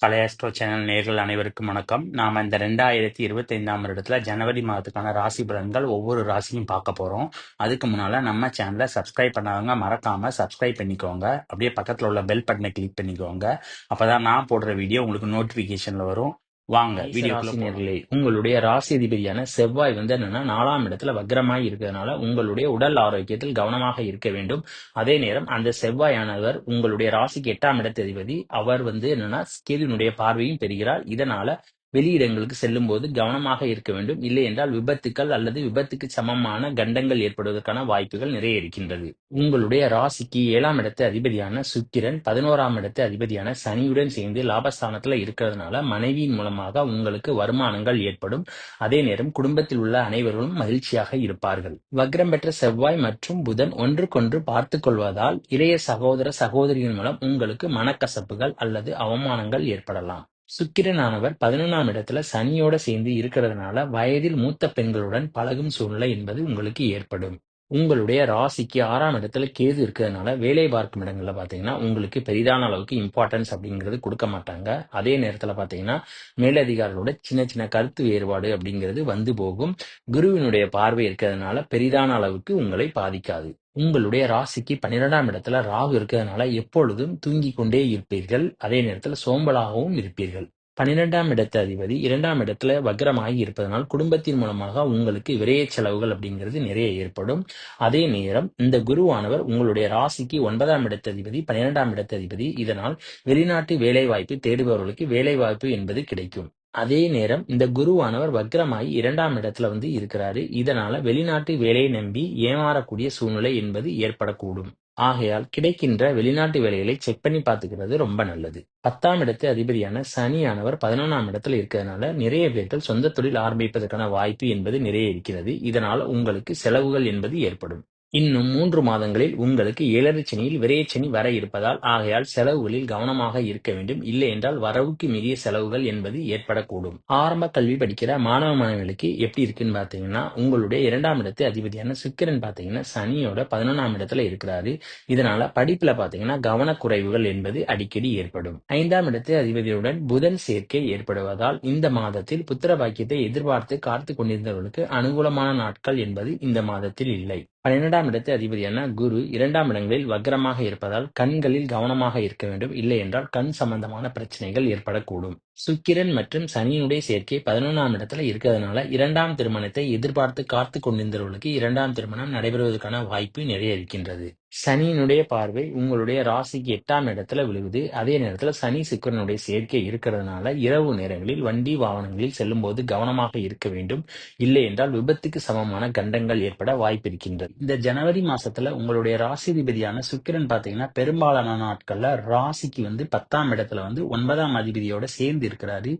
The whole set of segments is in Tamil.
பழைய ஆஸ்ட்ரோ சேனல் நேயர்கள் அனைவருக்கும் வணக்கம். நாம இந்த 2025ஆம் வருடத்துல ஜனவரி மாதத்துக்கான ராசி பலன்கள் ஒவ்வொரு ராசியும் பார்க்க போறோம். அதுக்கு முன்னால நம்ம சேனலை சப்ஸ்கிரைப் பண்ணாதவங்க மறக்காம சப்ஸ்கிரைப் பண்ணிக்கோங்க. அப்படியே பக்கத்துல உள்ள பெல் பட்டனை கிளிக் பண்ணிக்கோங்க. அப்பதான் நான் போடுற வீடியோ உங்களுக்கு நோட்டிபிகேஷன்ல வரும். வாங்க வீடியோக்குள்ள ராசி போலாம். நேர்களே, உங்களுடைய ராசி அதிபதியான செவ்வாய் என்னன்னா 4ஆம் இடத்துல வக்ரமாய் இருக்கிறதுனால உங்களுடைய உடல் ஆரோக்கியத்தில் கவனமாக இருக்க வேண்டும். அதே நேரம் அந்த செவ்வாயானவர் உங்களுடைய ராசிக்கு 8ஆம் இடத்து அதிபதி. அவர் என்னன்னா கேதுவினுடைய பார்வையும் பெறுகிறார். இதனால வெளியிடங்களுக்கு செல்லும் போது கவனமாக இருக்க வேண்டும். இல்லை என்றால் விபத்துக்கள் அல்லது விபத்துக்கு சமமான கண்டங்கள் ஏற்படுவதற்கான வாய்ப்புகள் நிறைய இருக்கின்றது. உங்களுடைய ராசிக்கு 7ஆம் இடத்து அதிபதியான சுக்கிரன் 11ஆம் இடத்து அதிபதியான சனியுடன் சேர்ந்து லாபஸ்தானத்துல இருக்கிறதுனால மனைவியின் மூலமாக உங்களுக்கு வருமானங்கள் ஏற்படும். அதே நேரம் குடும்பத்தில் உள்ள அனைவர்களும் மகிழ்ச்சியாக இருப்பார்கள். வக்ரம் பெற்ற செவ்வாய் மற்றும் புதன் ஒன்றுக்கொன்று பார்த்து கொள்வதால் இளைய சகோதர சகோதரியின் மூலம் உங்களுக்கு மனக்கசப்புகள் அல்லது அவமானங்கள் ஏற்படலாம். சுக்கிரனானவர் 11ஆம் இடத்துல சனியோட சேர்ந்து இருக்கிறதுனால வயதில் மூத்த பெண்களுடன் பழகும் சூழ்நிலை என்பது உங்களுக்கு ஏற்படும். உங்களுடைய ராசிக்கு 6ஆம் இடத்துல கேது இருக்கிறதுனால வேலை பார்க்கும் இடங்கள்ல பாத்தீங்கன்னா உங்களுக்கு பெரிதான அளவுக்கு இம்பார்ட்டன்ஸ் அப்படிங்கிறது கொடுக்க மாட்டாங்க. அதே நேரத்துல பாத்தீங்கன்னா மேலதிகாரிகளோட சின்ன சின்ன கருத்து வேறுபாடு அப்படிங்கிறது வந்து போகும். குருவினுடைய பார்வை இருக்கிறதுனால பெரிதான அளவுக்கு உங்களை பாதிக்காது. உங்களுடைய ராசிக்கு 12ஆம் இடத்துல ராகு இருக்கிறதுனால எப்பொழுதும் தூங்கிக் கொண்டே இருப்பீர்கள். அதே நேரத்துல சோம்பலாகவும் இருப்பீர்கள். 12ஆம் இடத்து அதிபதி 2ஆம் இடத்துல வக்ரமாகி இருப்பதனால் குடும்பத்தின் மூலமாக உங்களுக்கு விரைய செலவுகள் அப்படிங்கிறது நிறைய ஏற்படும். அதே நேரம் இந்த குருவானவர் உங்களுடைய ராசிக்கு 9ஆம் இடத்து அதிபதி 12ஆம் இடத்து அதிபதி. இதனால் வெளிநாட்டு வேலைவாய்ப்பு தேடுபவர்களுக்கு வேலைவாய்ப்பு என்பது கிடைக்கும். அதே நேரம் இந்த குருவானவர் வக்ரமாகி 2ஆம் இடத்துல இருக்கிறாரு. இதனால வெளிநாட்டு வேலையை நம்பி ஏமாறக்கூடிய சூழ்நிலை என்பது ஏற்படக்கூடும். ஆகையால் கிடைக்கின்ற வெளிநாட்டு வேலைகளை செக் பண்ணி பார்த்துக்கிறது ரொம்ப நல்லது. 10ஆம் இடத்து அதிபதியான சனியானவர் 11ஆம் இடத்துல இருக்கிறதுனால நிறைய பேர்கள் சொந்த தொழில் ஆரம்பிப்பதற்கான வாய்ப்பு என்பது நிறைய இருக்கிறது. இதனால் உங்களுக்கு செலவுகள் என்பது ஏற்படும். இன்னும் 3 மாதங்களில் உங்களுக்கு 7ரை சனியில் விரயச்சனி வர இருப்பதால் ஆகையால் செலவுகளில் கவனமாக இருக்க வேண்டும். இல்லை என்றால் வரவுக்கு மீறிய செலவுகள் என்பது ஏற்படக்கூடும். ஆரம்ப கல்வி படிக்கிற மாணவ மாணவிகளுக்கு எப்படி இருக்குன்னு பாத்தீங்கன்னா, உங்களுடைய 2ஆம் இடத்து அதிபதியான சுக்கிரன் பாத்தீங்கன்னா சனியோட 11ஆம் இடத்துல இருக்கிறாரு. இதனால படிப்புல பாத்தீங்கன்னா கவனக்குறைவுகள் என்பது அடிக்கடி ஏற்படும். 5ஆம் இடத்து அதிபதியுடன் புதன் சேர்க்கை ஏற்படுவதால் இந்த மாதத்தில் புத்திர பாக்கியத்தை எதிர்பார்த்து காத்து கொண்டிருந்தவர்களுக்கு அனுகூலமான நாட்கள் என்பது இந்த மாதத்தில் இல்லை. 12ஆம் இடத்து அதிபதியான குரு 2ஆம் இடங்களில் வக்ரமாக இருப்பதால் கண்களில் கவனமாக இருக்க வேண்டும். இல்லை என்றால் கண் சம்பந்தமான பிரச்சனைகள் ஏற்படக்கூடும். சுக்கிரன் மற்றும் சனியினுடைய சேர்க்கை 11ஆம் இடத்துல இருக்கிறதுனால 2ஆம் திருமணத்தை எதிர்பார்த்து காத்து கொண்டிருந்தவர்களுக்கு 2ஆம் திருமணம் நடைபெறுவதற்கான வாய்ப்பு நிறைய இருக்கின்றது. சனியினுடைய பார்வை உங்களுடைய ராசிக்கு 8ஆம் இடத்துல விழுகுது. அதே நேரத்துல சனி சுக்கிரனுடைய சேர்க்கை இருக்கிறதுனால இரவு நேரங்களில் வண்டி வாகனங்களில் செல்லும் போது கவனமாக இருக்க வேண்டும். இல்லை என்றால் விபத்துக்கு சமமான கண்டங்கள் ஏற்பட வாய்ப்பு இருக்கின்றது. இந்த ஜனவரி மாசத்துல உங்களுடைய ராசிதிபதியான சுக்கிரன் பாத்தீங்கன்னா பெரும்பாலான நாட்கள்ல ராசிக்கு 10ஆம் இடத்துல 9ஆம் அதிபதியோட சேர்ந்து இருக்கிறாரு.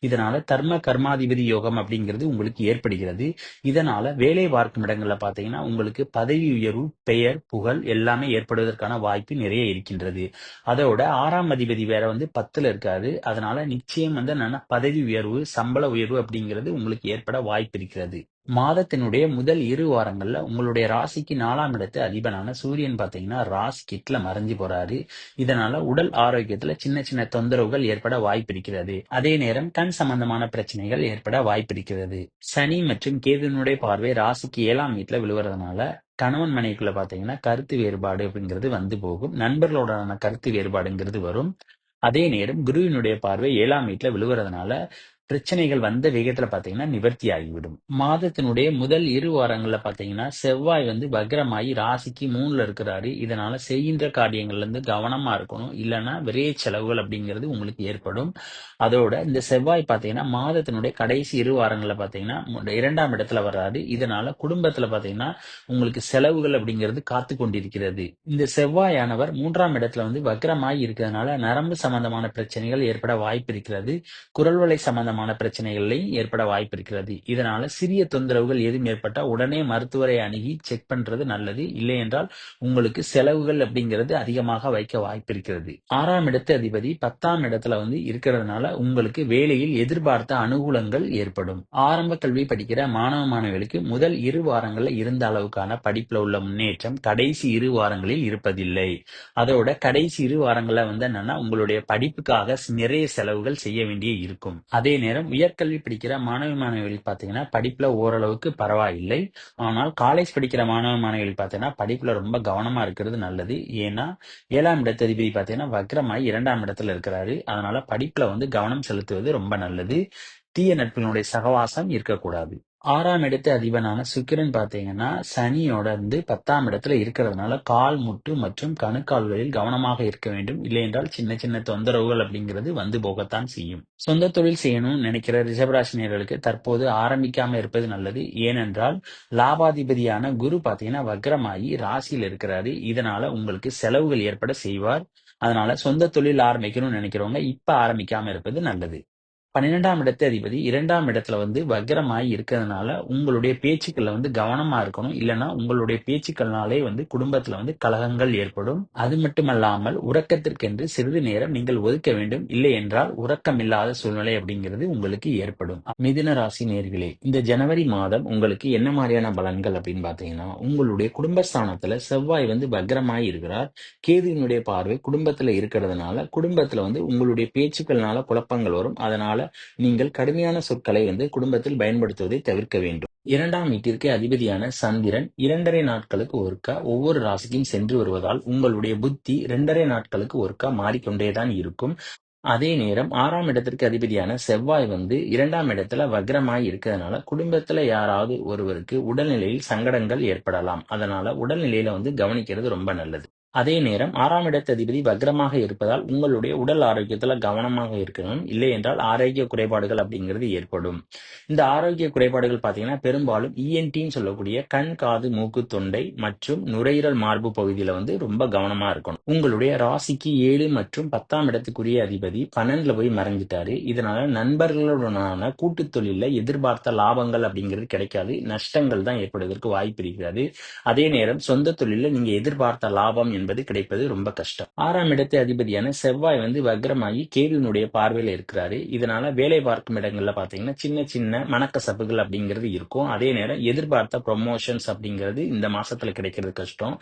இதனால தர்ம கர்மாதிபதி யோகம் அப்படிங்கிறது உங்களுக்கு ஏற்படுகிறது. இதனால வேலை பார்க்கும் இடங்கள்ல பாத்தீங்கன்னா உங்களுக்கு பதவி உயர்வு, பெயர், புகழ் எல்லாமே ஏற்படுவதற்கான வாய்ப்பு நிறைய இருக்கின்றது. அதோட 6ஆம் அதிபதி வேற 10ல இருக்காரு. அதனால நிச்சயம் பதவி உயர்வு, சம்பள உயர்வு அப்படிங்கிறது உங்களுக்கு ஏற்பட வாய்ப்பு இருக்கிறது. மாதத்தினுடைய முதல் 2 வாரங்கள்ல உங்களுடைய ராசிக்கு 4ஆம் இடத்து அதிபனான சூரியன் பாத்தீங்கன்னா ராசிக்கு 8ல மறைஞ்சு போறாரு. இதனால உடல் ஆரோக்கியத்துல சின்ன சின்ன தொந்தரவுகள் ஏற்பட வாய்ப்பு இருக்கிறது. அதே நேரம் கண் சம்பந்தமான பிரச்சனைகள் ஏற்பட வாய்ப்பு இருக்கிறது. சனி மற்றும் கேதுனுடைய பார்வை ராசிக்கு 7ஆம் வீட்டுல விழுவறதுனால கணவன் மனைவிக்குள்ள பாத்தீங்கன்னா கருத்து வேறுபாடு அப்படிங்கிறது வந்து போகும். நண்பர்களோடான கருத்து வேறுபாடுங்கிறது வரும். அதே நேரம் குருவினுடைய பார்வை 7ஆம் வீட்டுல விழுவறதுனால பிரச்சனைகள் வந்த வேகத்துல பாத்தீங்கன்னா நிவர்த்தி ஆகிவிடும். மாதத்தினுடைய முதல் 2 வாரங்கள்ல பாத்தீங்கன்னா செவ்வாய் வக்ரமாயி ராசிக்கு 3ல இருக்கிறாரு. இதனால செய்கின்ற காரியங்கள்ல கவனமா இருக்கணும். இல்லைன்னா விரைய செலவுகள் அப்படிங்கிறது உங்களுக்கு ஏற்படும். அதோட இந்த செவ்வாய் பாத்தீங்கன்னா மாதத்தினுடைய கடைசி 2 வாரங்கள்ல பாத்தீங்கன்னா 2ஆம் இடத்துல வர்றாரு. இதனால குடும்பத்துல பாத்தீங்கன்னா உங்களுக்கு செலவுகள் அப்படிங்கிறது காத்து கொண்டிருக்கிறது. இந்த செவ்வாயானவர் 3ஆம் இடத்துல வக்ரமாயி இருக்கிறதுனால நரம்பு சம்பந்தமான பிரச்சனைகள் ஏற்பட வாய்ப்பு இருக்கிறது. குரல்வளை சம்பந்தமான சம்பந்தமான பிரச்சனைகள்லையும் ஏற்பட வாய்ப்பு இருக்கிறது. இதனால சிறிய தொந்தரவுகள் எதுவும் ஏற்பட்டா உடனே மருத்துவரை அணுகி செக் பண்றது நல்லது. இல்லை என்றால் உங்களுக்கு செலவுகள் அப்படிங்கிறது அதிகமாக வைக்க வாய்ப்பு இருக்கிறது. 6ஆம் இடத்து அதிபதி 10ஆம் இடத்துல இருக்கிறதுனால உங்களுக்கு வேலையில் எதிர்பார்த்த அனுகூலங்கள் ஏற்படும். ஆரம்ப கல்வி படிக்கிற மாணவ மாணவிகளுக்கு முதல் 2 வாரங்கள்ல இருந்த அளவுக்கான படிப்புல உள்ள முன்னேற்றம் கடைசி 2 வாரங்களில் இருப்பதில்லை. அதோட கடைசி 2 வாரங்கள்ல என்னன்னா உங்களுடைய படிப்புக்காக நிறைய செலவுகள் செய்ய வேண்டிய இருக்கும். அதே நேரம் உயர்கல்வி படிக்கிற மாணவ மாணவிகள் பாத்தீங்கன்னா படிப்புல ஓரளவுக்கு பரவாயில்லை. ஆனால் காலேஜ் படிக்கிற மாணவ மாணவிகள் பாத்தீங்கன்னா படிப்புல ரொம்ப கவனமா இருக்கிறது நல்லது. ஏன்னா 7ஆம் இடத்ததிபதி பாத்தீங்கன்னா வக்ரமாய் 2ஆம் இடத்துல இருக்கிறாரு. அதனால படிப்புல கவனம் செலுத்துவது ரொம்ப நல்லது. தீய நட்பினுடைய சகவாசம் இருக்கக்கூடாது. 6ஆம் இடத்து அதிபனான சுக்கிரன் பாத்தீங்கன்னா சனியோட 10ஆம் இடத்துல இருக்கிறதுனால கால் முட்டு மற்றும் கணுக்கால்களில் கவனமாக இருக்க வேண்டும். இல்லை என்றால் சின்ன சின்ன தொந்தரவுகள் அப்படிங்கிறது போகத்தான் செய்யும். சொந்த தொழில் செய்யணும்னு நினைக்கிற ரிஷபராசினியர்களுக்கு தற்போது ஆரம்பிக்காம இருப்பது நல்லது. ஏனென்றால் லாபாதிபதியான குரு பாத்தீங்கன்னா வக்ரமாகி ராசியில் இருக்கிறாரு. இதனால உங்களுக்கு செலவுகள் ஏற்பட செய்வார். அதனால சொந்த தொழில் ஆரம்பிக்கணும்னு நினைக்கிறவங்க இப்ப ஆரம்பிக்காம இருப்பது நல்லது. 12ஆம் இடத்து அதிபதி 2ஆம் இடத்துல வக்ரமாய் இருக்கிறதுனால உங்களுடைய பேச்சுக்கள்ல கவனமா இருக்கணும். இல்லைன்னா உங்களுடைய பேச்சுக்கள்னாலே குடும்பத்துல கலகங்கள் ஏற்படும். அது மட்டுமல்லாமல் உறக்கத்திற்கென்று சிறிது நேரம் நீங்கள் ஒதுக்க வேண்டும். இல்லை என்றால் உறக்கம் இல்லாத சூழ்நிலை அப்படிங்கிறது உங்களுக்கு ஏற்படும். மிதுன ராசி நேர்களே, இந்த ஜனவரி மாதம் உங்களுக்கு என்ன மாதிரியான பலன்கள் அப்படின்னு பாத்தீங்கன்னா உங்களுடைய குடும்பஸ்தானத்துல செவ்வாய் வக்ரமாய் இருக்கிறார். கேதுவினுடைய பார்வை குடும்பத்துல இருக்கிறதுனால குடும்பத்துல உங்களுடைய பேச்சுக்கள்னால குழப்பங்கள் வரும். அதனால நீங்கள் கடுமையான சொற்களை குடும்பத்தில் பயன்படுத்துவதை தவிர்க்க வேண்டும். 2ஆம் வீட்டிற்கு அதிபதியான சந்திரன் 2½ நாட்களுக்கு ஒருக்கா ஒவ்வொரு ராசிக்கும் சென்று வருவதால் உங்களுடைய புத்தி 2½ நாட்களுக்கு ஒருக்கா மாறிக்கொண்டேதான் இருக்கும். அதே நேரம் 6ஆம் இடத்திற்கு அதிபதியான செவ்வாய் 2ஆம் இடத்துல வக்ரமாய் இருக்கிறதுனால குடும்பத்துல யாராவது ஒருவருக்கு உடல்நிலையில் சங்கடங்கள் ஏற்படலாம். அதனால உடல்நிலையில கவனிக்கிறது ரொம்ப நல்லது. அதே நேரம் 6ஆம் இடத்து அதிபதி வக்ரமாக இருப்பதால் உங்களுடைய உடல் ஆரோக்கியத்துல கவனமாக இருக்கணும். இல்லை என்றால் ஆரோக்கிய குறைபாடுகள் அப்படிங்கிறது ஏற்படும். இந்த ஆரோக்கிய குறைபாடுகள் பாத்தீங்கன்னா பெரும்பாலும் இஎன்டின்னு சொல்லக்கூடிய கண், காது, மூக்கு, தொண்டை மற்றும் நுரையீரல் மார்பு பகுதியில ரொம்ப கவனமா இருக்கணும். உங்களுடைய ராசிக்கு 7 மற்றும் 10ஆம் இடத்துக்குரிய அதிபதி 12ல போய் மறைஞ்சிட்டாரு. இதனால நண்பர்களுடனான கூட்டு தொழில எதிர்பார்த்த லாபங்கள் அப்படிங்கிறது கிடைக்காது. நஷ்டங்கள் தான் ஏற்படுவதற்கு வாய்ப்பு இருக்கிறது. அதே நேரம் சொந்த தொழில நீங்க எதிர்பார்த்த லாபம் என்பது கிடைப்பது ரொம்ப கஷ்டம். 6ஆம் இடத்து அதிபதியான செவ்வாய் வக்ரமாகி கேதுவினுடைய பார்வையில இருக்கிறாரு. இதனால வேலை பார்க்கும் இடங்கள்ல பாத்தீங்கன்னா சின்ன சின்ன மனக்கசப்புகள் அப்படிங்கிறது இருக்கும். அதே நேரம் எதிர்பார்த்த ப்ரொமோஷன்ஸ் அப்படிங்கிறது இந்த மாசத்துல கிடைக்கிறது கஷ்டம்.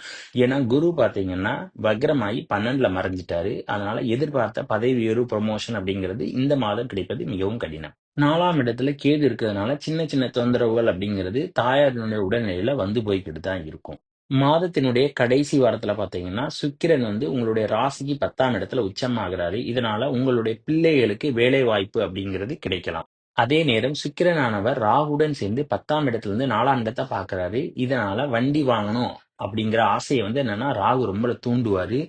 ஏன்னா குரு பாத்தீங்கன்னா வக்ரமாகி 12ல மறைஞ்சிட்டாரு. அதனால எதிர்பார்த்த பதவி உயர்வு ப்ரொமோஷன் அப்படிங்கிறது இந்த மாதம் கிடைப்பது மிகவும் கடினம். 4ஆம் இடத்துல கேது இருக்கிறதுனால சின்ன சின்ன தொந்தரவுகள் அப்படிங்கிறது தாயாரினுடைய உடல்நிலையில போய்கிட்டு தான் இருக்கும். மாதத்தினுடைய கடைசி வாரத்துல பாத்தீங்கன்னா சுக்கிரன் உங்களுடைய ராசிக்கு 10ஆம் இடத்துல உச்சமாகிறாரு. இதனால உங்களுடைய பிள்ளைகளுக்கு வேலை வாய்ப்பு அப்படிங்கிறது கிடைக்கலாம். அதே நேரம் சுக்கிரனானவர் ராகுடன் சேர்ந்து 10ஆம் இடத்துல இருந்து 4ஆம் இடத்தை பாக்குறாரு. இதனால வண்டி வாங்கணும் அப்படிங்கிற ஆசையை என்னன்னா ராகு ரொம்ப தூண்டுவாரு.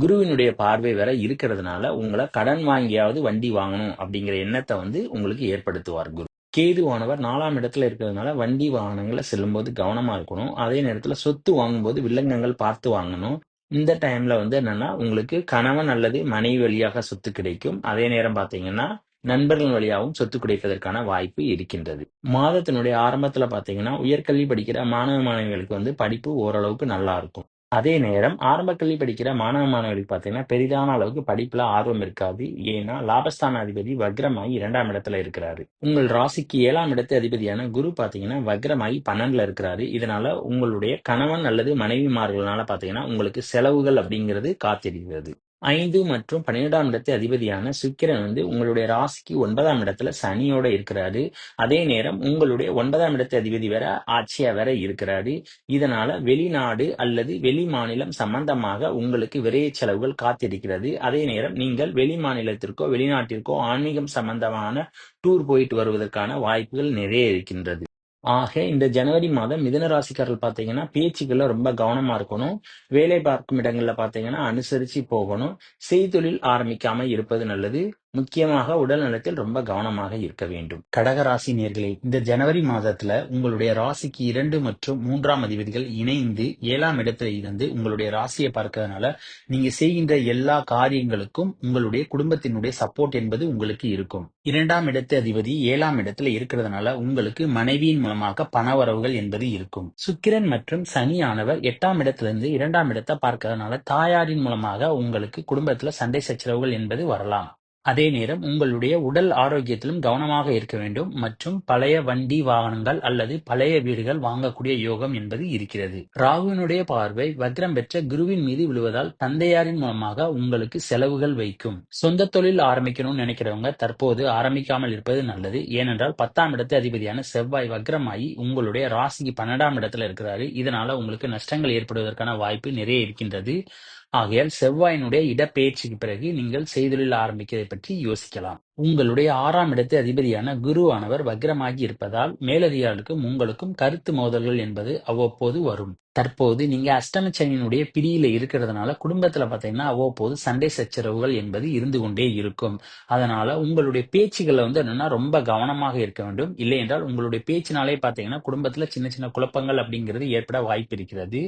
குருவினுடைய பார்வை வேற இருக்கிறதுனால உங்களை கடன் வாங்கியாவது வண்டி வாங்கணும் அப்படிங்கிற எண்ணத்தை உங்களுக்கு ஏற்படுத்துவார் குரு. கேதுவானவர் 4ஆம் இடத்துல இருக்கிறதுனால வண்டி வாகனங்களை செல்லும்போது கவனமா இருக்கணும். அதே நேரத்துல சொத்து வாங்கும்போது வில்லங்கங்கள் பார்த்து வாங்கணும். இந்த டைம்ல என்னன்னா உங்களுக்கு கணவன் அல்லது மனைவி வழியாக சொத்து கிடைக்கும். அதே நேரம் பாத்தீங்கன்னா நண்பர்கள் வழியாகவும் சொத்து கிடைப்பதற்கான வாய்ப்பு இருக்கின்றது. மாதத்தினுடைய ஆரம்பத்துல பாத்தீங்கன்னா உயர்கல்வி படிக்கிற மாணவ மாணவிகளுக்கு படிப்பு ஓரளவுக்கு நல்லா இருக்கும். அதே நேரம் ஆரம்ப கல்வி படிக்கிற மாணவ மாணவிகளுக்கு பாத்தீங்கன்னா பெரிதான அளவுக்கு படிப்புல ஆர்வம் இருக்காது. ஏன்னா லாபஸ்தான அதிபதி வக்ரமாகி 2ஆம் இடத்துல இருக்கிறாரு. உங்கள் ராசிக்கு 7ஆம் இடத்து அதிபதியான குரு பாத்தீங்கன்னா வக்ரமாகி 12ல இருக்கிறாரு. இதனால உங்களுடைய கணவன் அல்லது மனைவிமார்களால பாத்தீங்கன்னா உங்களுக்கு செலவுகள் அப்படிங்கிறது காத்திருக்கிறது. 5 மற்றும் 12ஆம் இடத்து அதிபதியான சுக்கிரன் உங்களுடைய ராசிக்கு 9ஆம் இடத்துல சனியோட இருக்கிறாரு. அதே நேரம் உங்களுடைய 9ஆம் இடத்து அதிபதி வேற ஆட்சியா வேற இருக்கிறாரு. இதனால வெளிநாடு அல்லது வெளி மாநிலம் சம்பந்தமாக உங்களுக்கு விரைய செலவுகள் காத்திருக்கிறது. அதே நேரம் நீங்கள் வெளி மாநிலத்திற்கோ வெளிநாட்டிற்கோ ஆன்மீகம் சம்பந்தமான டூர் போயிட்டு வருவதற்கான வாய்ப்புகள் நிறைய இருக்கின்றது. ஆக இந்த ஜனவரி மாதம் மிதுன ராசிக்காரர்கள் பாத்தீங்கன்னா பேச்சுக்கள்ல ரொம்ப கவனமா இருக்கணும். வேலை பார்க்கும் இடங்கள்ல பாத்தீங்கன்னா அனுசரிச்சு போகணும். செய்தொழில் ஆரம்பிக்காம இருப்பது நல்லது. முக்கியமாக உடல் நலத்தில் ரொம்ப கவனமாக இருக்க வேண்டும். கடகராசி நேர்களே, இந்த ஜனவரி மாதத்துல உங்களுடைய ராசிக்கு 2 மற்றும் 3ஆம் அதிபதிகள் இணைந்து 7ஆம் இடத்துல இருந்து உங்களுடைய ராசியை பார்க்கறதுனால நீங்க செய்கின்ற எல்லா காரியங்களுக்கும் உங்களுடைய குடும்பத்தினுடைய சப்போர்ட் என்பது உங்களுக்கு இருக்கும். 2ஆம் இடத்து அதிபதி 7ஆம் இடத்துல இருக்கிறதுனால உங்களுக்கு மனைவியின் மூலமாக பணவரவுகள் என்பது இருக்கும். சுக்கிரன் மற்றும் சனியானவர் 8ஆம் இடத்திலிருந்து 2ஆம் இடத்தை பார்க்கறதுனால தாயாரின் மூலமாக உங்களுக்கு குடும்பத்துல சண்டை சச்சரவுகள் என்பது வரலாம். அதே நேரம் உங்களுடைய உடல் ஆரோக்கியத்திலும் கவனமாக இருக்க வேண்டும் மற்றும் பழைய வண்டி வாகனங்கள் அல்லது பழைய வீடுகள் வாங்கக்கூடிய யோகம் என்பது இருக்கிறது. ராகுவினுடைய பார்வை வக்ரம் பெற்ற குருவின் மீது விழுவதால் தந்தையாரின் மூலமாக உங்களுக்கு செலவுகள் வைக்கும். சொந்த தொழில் ஆரம்பிக்கணும்னு நினைக்கிறவங்க தற்போது ஆரம்பிக்காமல் இருப்பது நல்லது. ஏனென்றால் 10ஆம் இடத்து அதிபதியான செவ்வாய் வக்ரமாகி உங்களுடைய ராசிக்கு 12ஆம் இடத்துல இருக்கிறாரு. இதனால உங்களுக்கு நஷ்டங்கள் ஏற்படுவதற்கான வாய்ப்பு நிறைய இருக்கின்றது. ஆகையால் செவ்வாயினுடைய இடப்பெயர்ச்சிக்கு பிறகு நீங்கள் செய்தொழில் ஆரம்பிக்கிறதை பற்றி யோசிக்கலாம். உங்களுடைய 6ஆம் இடத்து அதிபதியான குருவானவர் வக்ரமாகி இருப்பதால் மேலதிகாரிகளுக்கும் உங்களுக்கும் கருத்து மோதல்கள் என்பது அவ்வப்போது வரும். தற்போது நீங்க அஷ்டமச்சனியினுடைய பிடியில இருக்கிறதுனால குடும்பத்துல பாத்தீங்கன்னா அவ்வப்போது சண்டை சச்சரவுகள் என்பது இருந்து கொண்டே இருக்கும். அதனால உங்களுடைய பேச்சுகளை என்னன்னா ரொம்ப கவனமாக இருக்க வேண்டும். இல்லை என்றால் உங்களுடைய பேச்சினாலே பாத்தீங்கன்னா குடும்பத்துல சின்ன சின்ன குழப்பங்கள் அப்படிங்கிறது ஏற்பட வாய்ப்பு இருக்கிறது.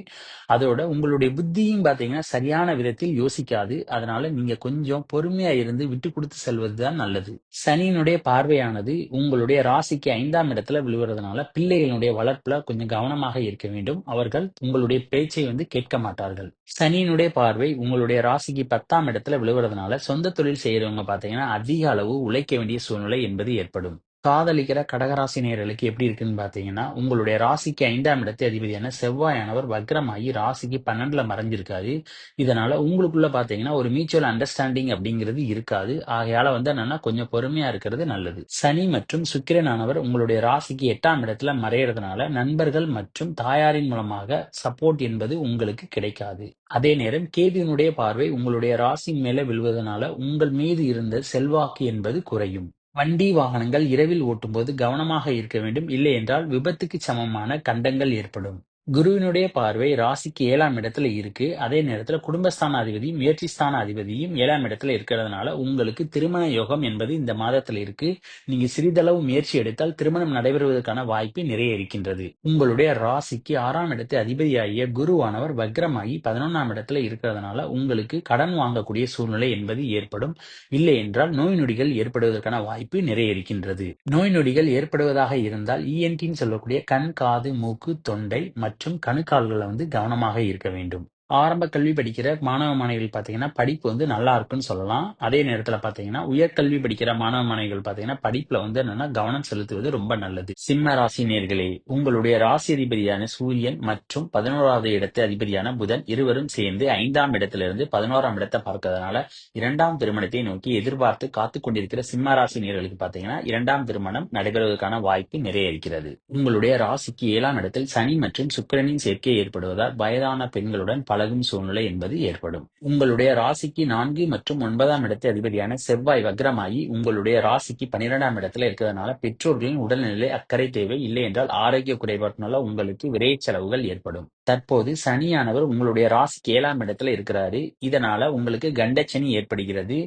அதோட உங்களுடைய புத்தியும் பாத்தீங்கன்னா சரியான விதத்தில் யோசிக்காது. அதனால நீங்க கொஞ்சம் பொறுமையா இருந்து விட்டு கொடுத்து செல்வதுதான் நல்லது. சனியினுடைய பார்வையானது உங்களுடைய ராசிக்கு 5ஆம் இடத்துல விழுவதனால பிள்ளைகளுடைய வளர்ப்புல கொஞ்சம் கவனமாக இருக்க வேண்டும். அவர்கள் உங்களுடைய பேச்சை கேட்க மாட்டார்கள். சனியினுடைய பார்வை உங்களுடைய ராசிக்கு 10ஆம் இடத்துல விழுவதனால சொந்த தொழில் செய்யறவங்க பாத்தீங்கன்னா அதிக அளவு உழைக்க வேண்டிய சூழ்நிலை என்பது ஏற்படும். காதலிக்கிற கடகராசி நேயர்களுக்கு எப்படி இருக்குன்னு பாத்தீங்கன்னா உங்களுடைய ராசிக்கு 5ஆம் இடத்து அதிபதியான செவ்வாயானவர் வக்ரமாகி ராசிக்கு 12ல மறைஞ்சிருக்காரு. இதனால உங்களுக்குள்ள பாத்தீங்கன்னா ஒரு மியூச்சுவல் அண்டர்ஸ்டாண்டிங் அப்படிங்கிறது இருக்காது. ஆகையால என்னன்னா கொஞ்சம் பொறுமையா இருக்கிறது நல்லது. சனி மற்றும் சுக்கிரனானவர் உங்களுடைய ராசிக்கு 8ஆம் இடத்துல மறையறதுனால நண்பர்கள் மற்றும் தாயாரின் மூலமாக சப்போர்ட் என்பது உங்களுக்கு கிடைக்காது. அதே நேரம் கேதுவினுடைய பார்வை உங்களுடைய ராசி மேல விழுவதனால உங்கள் மீது இருந்த செல்வாக்கு என்பது குறையும். வண்டி வாகனங்கள் இரவில் ஓட்டும்போது கவனமாக இருக்க வேண்டும். இல்லை என்றால் விபத்துக்கு சமமான கண்டங்கள் ஏற்படும். குருவினுடைய பார்வை ராசிக்கு 7ஆம் இடத்துல இருக்கு. அதே நேரத்துல குடும்பஸ்தான அதிபதியும் முயற்சி ஸ்தான அதிபதியும் 7ஆம் இடத்துல இருக்கிறதுனால உங்களுக்கு திருமண யோகம் என்பது இந்த மாதத்துல இருக்கு. நீங்க சிறிதளவு முயற்சி எடுத்தால் திருமணம் நடைபெறுவதற்கான வாய்ப்பு நிறைய இருக்கின்றது. உங்களுடைய ராசிக்கு 6ஆம் இடத்து அதிபதியாகிய குருவானவர் வக்ரமாகி 11ஆம் இடத்துல இருக்கிறதுனால உங்களுக்கு கடன் வாங்கக்கூடிய சூழ்நிலை என்பது ஏற்படும். இல்லை என்றால் நோய் நொடிகள் ஏற்படுவதற்கான வாய்ப்பு நிறைய இருக்கின்றது. நோய் நொடிகள் ஏற்படுவதாக இருந்தால் இஎன்டின்னு சொல்லக்கூடிய கண், காது, மூக்கு, தொண்டை மற்றும் கணுக்கால்களை கவனமாக இருக்க வேண்டும். ஆரம்ப கல்வி படிக்கிற மாணவ மாணவிகள் பாத்தீங்கன்னா படிப்பு நல்லா இருக்குன்னு சொல்லலாம். அதே நேரத்துல பாத்தீங்கன்னா உயர்கல்வி படிக்கிற மாணவ மாணவிகள் பாத்தீங்கன்னா படிப்புல என்னன்னா கவனம் செலுத்துவது ரொம்ப நல்லது. சிம்ம ராசி நேர்களே, உங்களுடைய ராசி அதிபதியான சூரியன் மற்றும் 11வது இடத்து அதிபதியான புதன் இருவரும் சேர்ந்து 5ஆம் இடத்திலிருந்து 11ஆம் இடத்தை பார்க்கறதுனால 2ஆம் திருமணத்தை நோக்கி எதிர்பார்த்து காத்து கொண்டிருக்கிற சிம்ம ராசி நேர்களுக்கு பாத்தீங்கன்னா 2ஆம் திருமணம் நடைபெறுவதற்கான வாய்ப்பு நிறைய இருக்கிறது. உங்களுடைய ராசிக்கு 7ஆம் இடத்தில் சனி மற்றும் சுக்கிரனின் சேர்க்கை ஏற்படுவதால் வயதான பெண்களுடன் பழகும் சூழ்நிலை என்பது ஏற்படும். உங்களுடைய ராசிக்கு 4 மற்றும் 9ஆம் இடத்து அதிபதியான செவ்வாய் வக்ரமாகி உங்களுடைய ராசிக்கு 12ஆம் இடத்துல இருக்கிறதுனால பெற்றோர்களின் உடல்நிலை அக்கறை தேவை. இல்லை என்றால் ஆரோக்கிய குறைபாட்டினால உங்களுக்கு விரைய செலவுகள் ஏற்படும். தற்போது சனியானவர் உங்களுடைய ராசிக்கு 7ஆம் இடத்துல இருக்கிறாரு. இதனால உங்களுக்கு கண்டச்சனி ஏற்படுகிறது.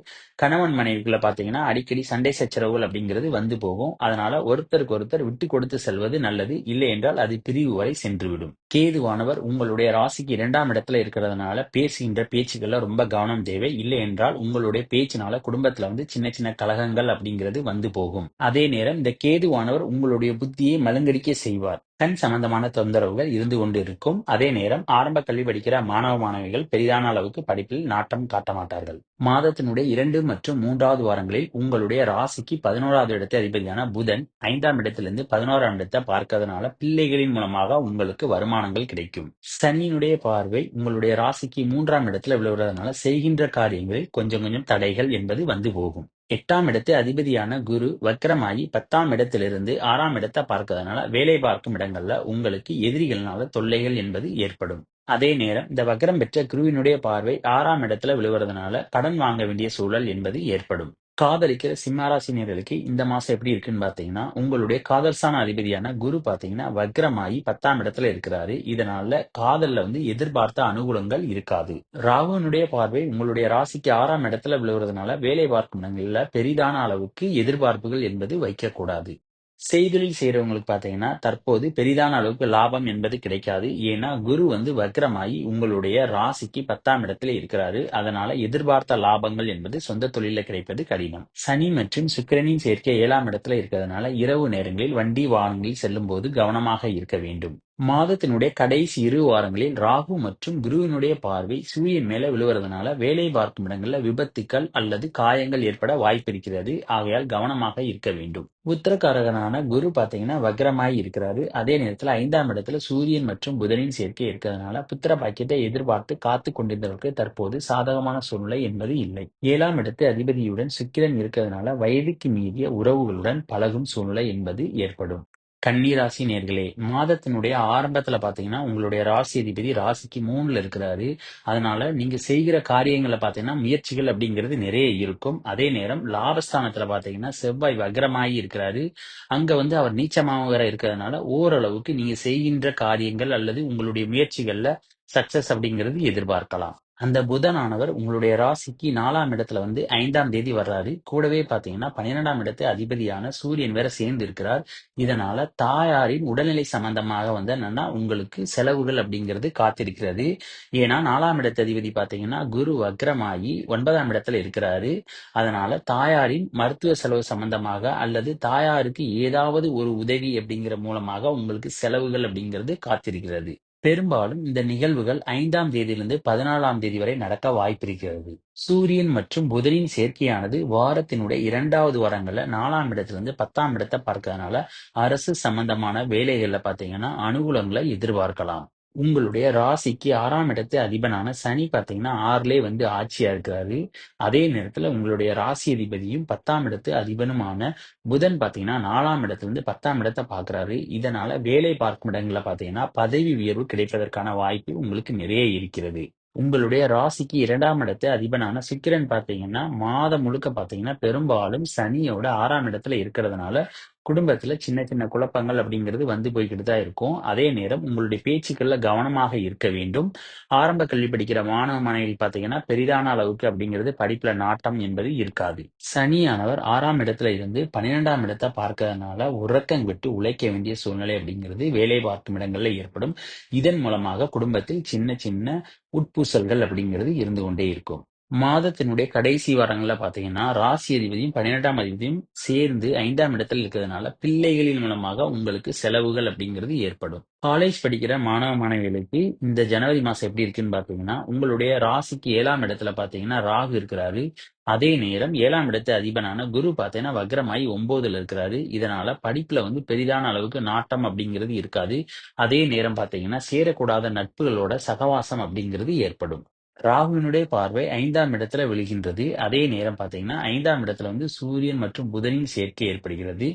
கணவன் மனைவிக்குள்ள பாத்தீங்கன்னா அடிக்கடி சண்டை சச்சரவுகள் அப்படிங்கிறது வந்து போகும். அதனால ஒருத்தருக்கு ஒருத்தர் விட்டு கொடுத்து செல்வது நல்லது. இல்லை என்றால் அது பிரிவு வரை சென்றுவிடும். கேதுவானவர் உங்களுடைய ராசிக்கு 2ஆம் இடத்துல இருக்கிறதுனால பேசுகின்ற பேச்சுக்கள்ல ரொம்ப கவனம் தேவை. இல்லை என்றால் உங்களுடைய பேச்சினால குடும்பத்துல சின்ன சின்ன கலகங்கள் அப்படிங்கிறது வந்து போகும். அதே நேரம் இந்த கேதுவானவர் உங்களுடைய புத்தியை மழுங்கடிக்க செய்வார். கண் சம்பந்தமான தொந்தரவுகள் இருந்து கொண்டு இருக்கும். அதே நேரம் ஆரம்ப கல்வி படிக்கிற மாணவ மாணவிகள் பெரிதான அளவுக்கு படிப்பில் நாட்டம் காட்ட மாட்டார்கள். மாதத்தினுடைய 2 மற்றும் 3வது வாரங்களில் உங்களுடைய ராசிக்கு 11வது இடத்தை அதிபதியான புதன் 5ஆம் இடத்திலிருந்து 11ஆம் இடத்தை பார்க்கறதுனால பிள்ளைகளின் மூலமாக உங்களுக்கு வருமானங்கள் கிடைக்கும். சனியினுடைய பார்வை உங்களுடைய ராசிக்கு 3ஆம் இடத்துல விழுவதனால செய்கின்ற காரியங்களில் கொஞ்சம் கொஞ்சம் தடைகள் என்பது வந்து போகும். 8ஆம் இடத்து அதிபதியான குரு வக்ரமாகி 10ஆம் இடத்திலிருந்து 6ஆம் இடத்தை பார்க்கறதுனால வேலை பார்க்கும் இடங்கள்ல உங்களுக்கு எதிரிகளால தொல்லைகள் என்பது ஏற்படும். அதே நேரம் இந்த வக்ரம் பெற்ற குருவினுடைய பார்வை 6ஆம் இடத்துல விழுவதனால கடன் வாங்க வேண்டிய சூழல் என்பது ஏற்படும். காதலிக்கிற சிம்ம ராசி நேயர்களுக்கு இந்த மாசம் எப்படி இருக்குன்னு பார்த்தீங்கன்னா, உங்களுடைய காதல் ஸ்தான அதிபதியான குரு பார்த்தீங்கன்னா, வக்ரமாயி 10ஆம் இடத்துல இருக்கிறாரு. இதனால காதல்ல வந்து எதிர்பார்த்த அனுகூலங்கள் இருக்காது. ராகுவினுடைய பார்வை உங்களுடைய ராசிக்கு 6ஆம் இடத்துல விழுவுறதுனால, வேலை பார்க்கும் இடங்கள்ல பெரிதான அளவுக்கு எதிர்பார்ப்புகள் என்பது வைக்கக்கூடாது. செய்தொழில் செய்றவங்களுக்கு பார்த்தீங்கன்னா, தற்போது பெரிதான அளவுக்கு லாபம் என்பது கிடைக்காது. ஏன்னா, குரு வந்து வக்ரமாயி உங்களுடைய ராசிக்கு 10ஆம் இடத்திலே இருக்கிறாரு. அதனால எதிர்பார்த்த லாபங்கள் என்பது சொந்த தொழில்ல கிடைப்பது கடினம். சனி மற்றும் சுக்கிரனின் சேர்க்கை 7ஆம் இடத்துல இருக்கிறதுனால, இரவு நேரங்களில் வண்டி வாகனங்களில் செல்லும்போது கவனமாக இருக்க வேண்டும். மாதத்தினுடைய கடைசி 2 வாரங்களில் ராகு மற்றும் குருவினுடைய பார்வை சூரியன் மேல விழுவறதுனால, வேலை பார்க்கும் இடங்கள்ல விபத்துக்கள் அல்லது காயங்கள் ஏற்பட வாய்ப்பு இருக்கிறது. ஆகையால் கவனமாக இருக்க வேண்டும். உத்திரகாரகனான குரு பார்த்தீங்கன்னா வக்ரமாய் இருக்கிறாரு. அதே நேரத்துல 5ஆம் இடத்துல சூரியன் மற்றும் புதனின் சேர்க்கை இருக்கிறதுனால, புத்திர பாக்கியத்தை எதிர்பார்த்து காத்துக் கொண்டிருந்தவருக்கு தற்போது சாதகமான சூழ்நிலை என்பது இல்லை. 7ஆம் இடத்து அதிபதியுடன் சுக்கிரன் இருக்கிறதுனால, வயதுக்கு மீறிய உறவுகளுடன் பழகும் சூழ்நிலை என்பது ஏற்படும். கன்னி ராசி நேயர்களே, மாதத்தினுடைய ஆரம்பத்துல பார்த்தீங்கன்னா, உங்களுடைய ராசி அதிபதி ராசிக்கு 3ல இருக்கிறாரு. அதனால நீங்க செய்கிற காரியங்கள்ல பார்த்தீங்கன்னா, முயற்சிகள் அப்படிங்கிறது நிறைய இருக்கும். அதே நேரம் லாபஸ்தானத்துல பார்த்தீங்கன்னா, செவ்வாய் வக்ரமாகி இருக்கிறாரு. அங்க வந்து அவர் நீச்சமாக வேற இருக்கிறதுனால, ஓரளவுக்கு நீங்க செய்கின்ற காரியங்கள் அல்லது உங்களுடைய முயற்சிகள்ல சக்சஸ் அப்படிங்கிறது எதிர்பார்க்கலாம். அந்த புதனானவர் உங்களுடைய ராசிக்கு 4ஆம் இடத்துல வந்து 5ஆம் தேதி வர்றாரு. கூடவே பார்த்தீங்கன்னா, 12ஆம் இடத்து அதிபதியான சூரியன் வேற சேர்ந்து இருக்கிறார். இதனால தாயாரின் உடல்நிலை சம்பந்தமாக வந்து என்னன்னா, உங்களுக்கு செலவுகள் அப்படிங்கிறது காத்திருக்கிறது. ஏன்னா 4ஆம் இடத்து அதிபதி பார்த்தீங்கன்னா, குரு வக்ரமாகி 9ஆம் இடத்துல இருக்கிறாரு. அதனால தாயாரின் மருத்துவ செலவு சம்பந்தமாக அல்லது தாயாருக்கு ஏதாவது ஒரு உதவி அப்படிங்கிற மூலமாக உங்களுக்கு செலவுகள் அப்படிங்கிறது காத்திருக்கிறது. பெரும்பாலும் இந்த நிகழ்வுகள் 5ஆம் தேதியிலிருந்து 14ஆம் தேதி வரை நடக்க வாய்ப்பிருக்கிறது. சூரியன் மற்றும் புதனின் சேர்க்கையானது வாரத்தினுடைய 2வது வாரங்கள்ல 4ஆம் இடத்திலிருந்து 10ஆம் இடத்தை பார்க்கறதுனால, அரசு சம்பந்தமான வேலைகள்ல பார்த்தீங்கன்னா, அனுகூலங்களை எதிர்பார்க்கலாம். உங்களுடைய ராசிக்கு 6ஆம் இடத்து அதிபனான சனி பார்த்தீங்கன்னா, 6லே வந்து ஆட்சியா இருக்கிறாரு. அதே நேரத்துல உங்களுடைய ராசி அதிபதியும் 10ஆம் இடத்து அதிபனுமான புதன் பார்த்தீங்கன்னா, 4ஆம் இடத்திலிருந்து 10ஆம் இடத்த பார்க்கிறாரு. இதனால வேலை பார்க்கும் இடங்கள்ல பார்த்தீங்கன்னா, பதவி உயர்வு கிடைப்பதற்கான வாய்ப்பு உங்களுக்கு நிறைய இருக்கிறது. உங்களுடைய ராசிக்கு 2ஆம் இடத்து அதிபனான சுக்கிரன் பார்த்தீங்கன்னா, மாதம் முழுக்க பார்த்தீங்கன்னா, பெரும்பாலும் சனியோட 6ஆம் இடத்துல இருக்கிறதுனால, குடும்பத்துல சின்ன சின்ன குழப்பங்கள் அப்படிங்கிறது வந்து போய்க்கிட்டு தான் இருக்கும். அதே நேரம் உங்களுடைய பேச்சுக்கள்ல கவனமாக இருக்க வேண்டும். ஆரம்ப கல்வி படிக்கிற மாணவ மாணவிகள் பார்த்தீங்கன்னா, பெரிதான அளவுக்கு அப்படிங்கிறது படிப்புல நாட்டம் என்பது இருக்காது. சனியானவர் 6ஆம் இடத்துல இருந்து 12ஆம் இடத்தை பார்க்கறதுனால, உறக்கம் விட்டு உழைக்க வேண்டிய சூழ்நிலை அப்படிங்கிறது வேலை பார்க்கும் இடங்கள்ல ஏற்படும். இதன் மூலமாக குடும்பத்தில் சின்ன சின்ன உட்பூசல்கள் அப்படிங்கிறது இருந்து கொண்டே இருக்கும். மாதத்தினுடைய கடைசி வாரங்கள்ல பார்த்தீங்கன்னா, ராசி அதிபதியும் 12ஆம் அதிபதியும் சேர்ந்து 5ஆம் இடத்துல இருக்கிறதுனால, பிள்ளைகளின் மூலமாக உங்களுக்கு செலவுகள் அப்படிங்கிறது ஏற்படும். காலேஜ் படிக்கிற மாணவ மாணவிகளுக்கு இந்த ஜனவரி மாசம் எப்படி இருக்குன்னு பார்த்தீங்கன்னா, உங்களுடைய ராசிக்கு 7ஆம் இடத்துல பார்த்தீங்கன்னா, ராகு இருக்கிறாரு. அதே நேரம் 7ஆம் இடத்து அதிபனான குரு பார்த்தீங்கன்னா, வக்ரமாயி 9ல இருக்கிறாரு. இதனால படிப்புல வந்து பெரிதான அளவுக்கு நாட்டம் அப்படிங்கிறது இருக்காது. அதே நேரம் பார்த்தீங்கன்னா, சேரக்கூடாத நட்புகளோட சகவாசம் அப்படிங்கிறது ஏற்படும். ராகுவினுடைய பார்வை 5ஆம் இடத்துல விழுகின்றது. அதே நேரம் பார்த்தீங்கன்னா, 5ஆம் இடத்துல வந்து சூரியன் மற்றும் புதனின் சேர்க்கை ஏற்படுகிறது.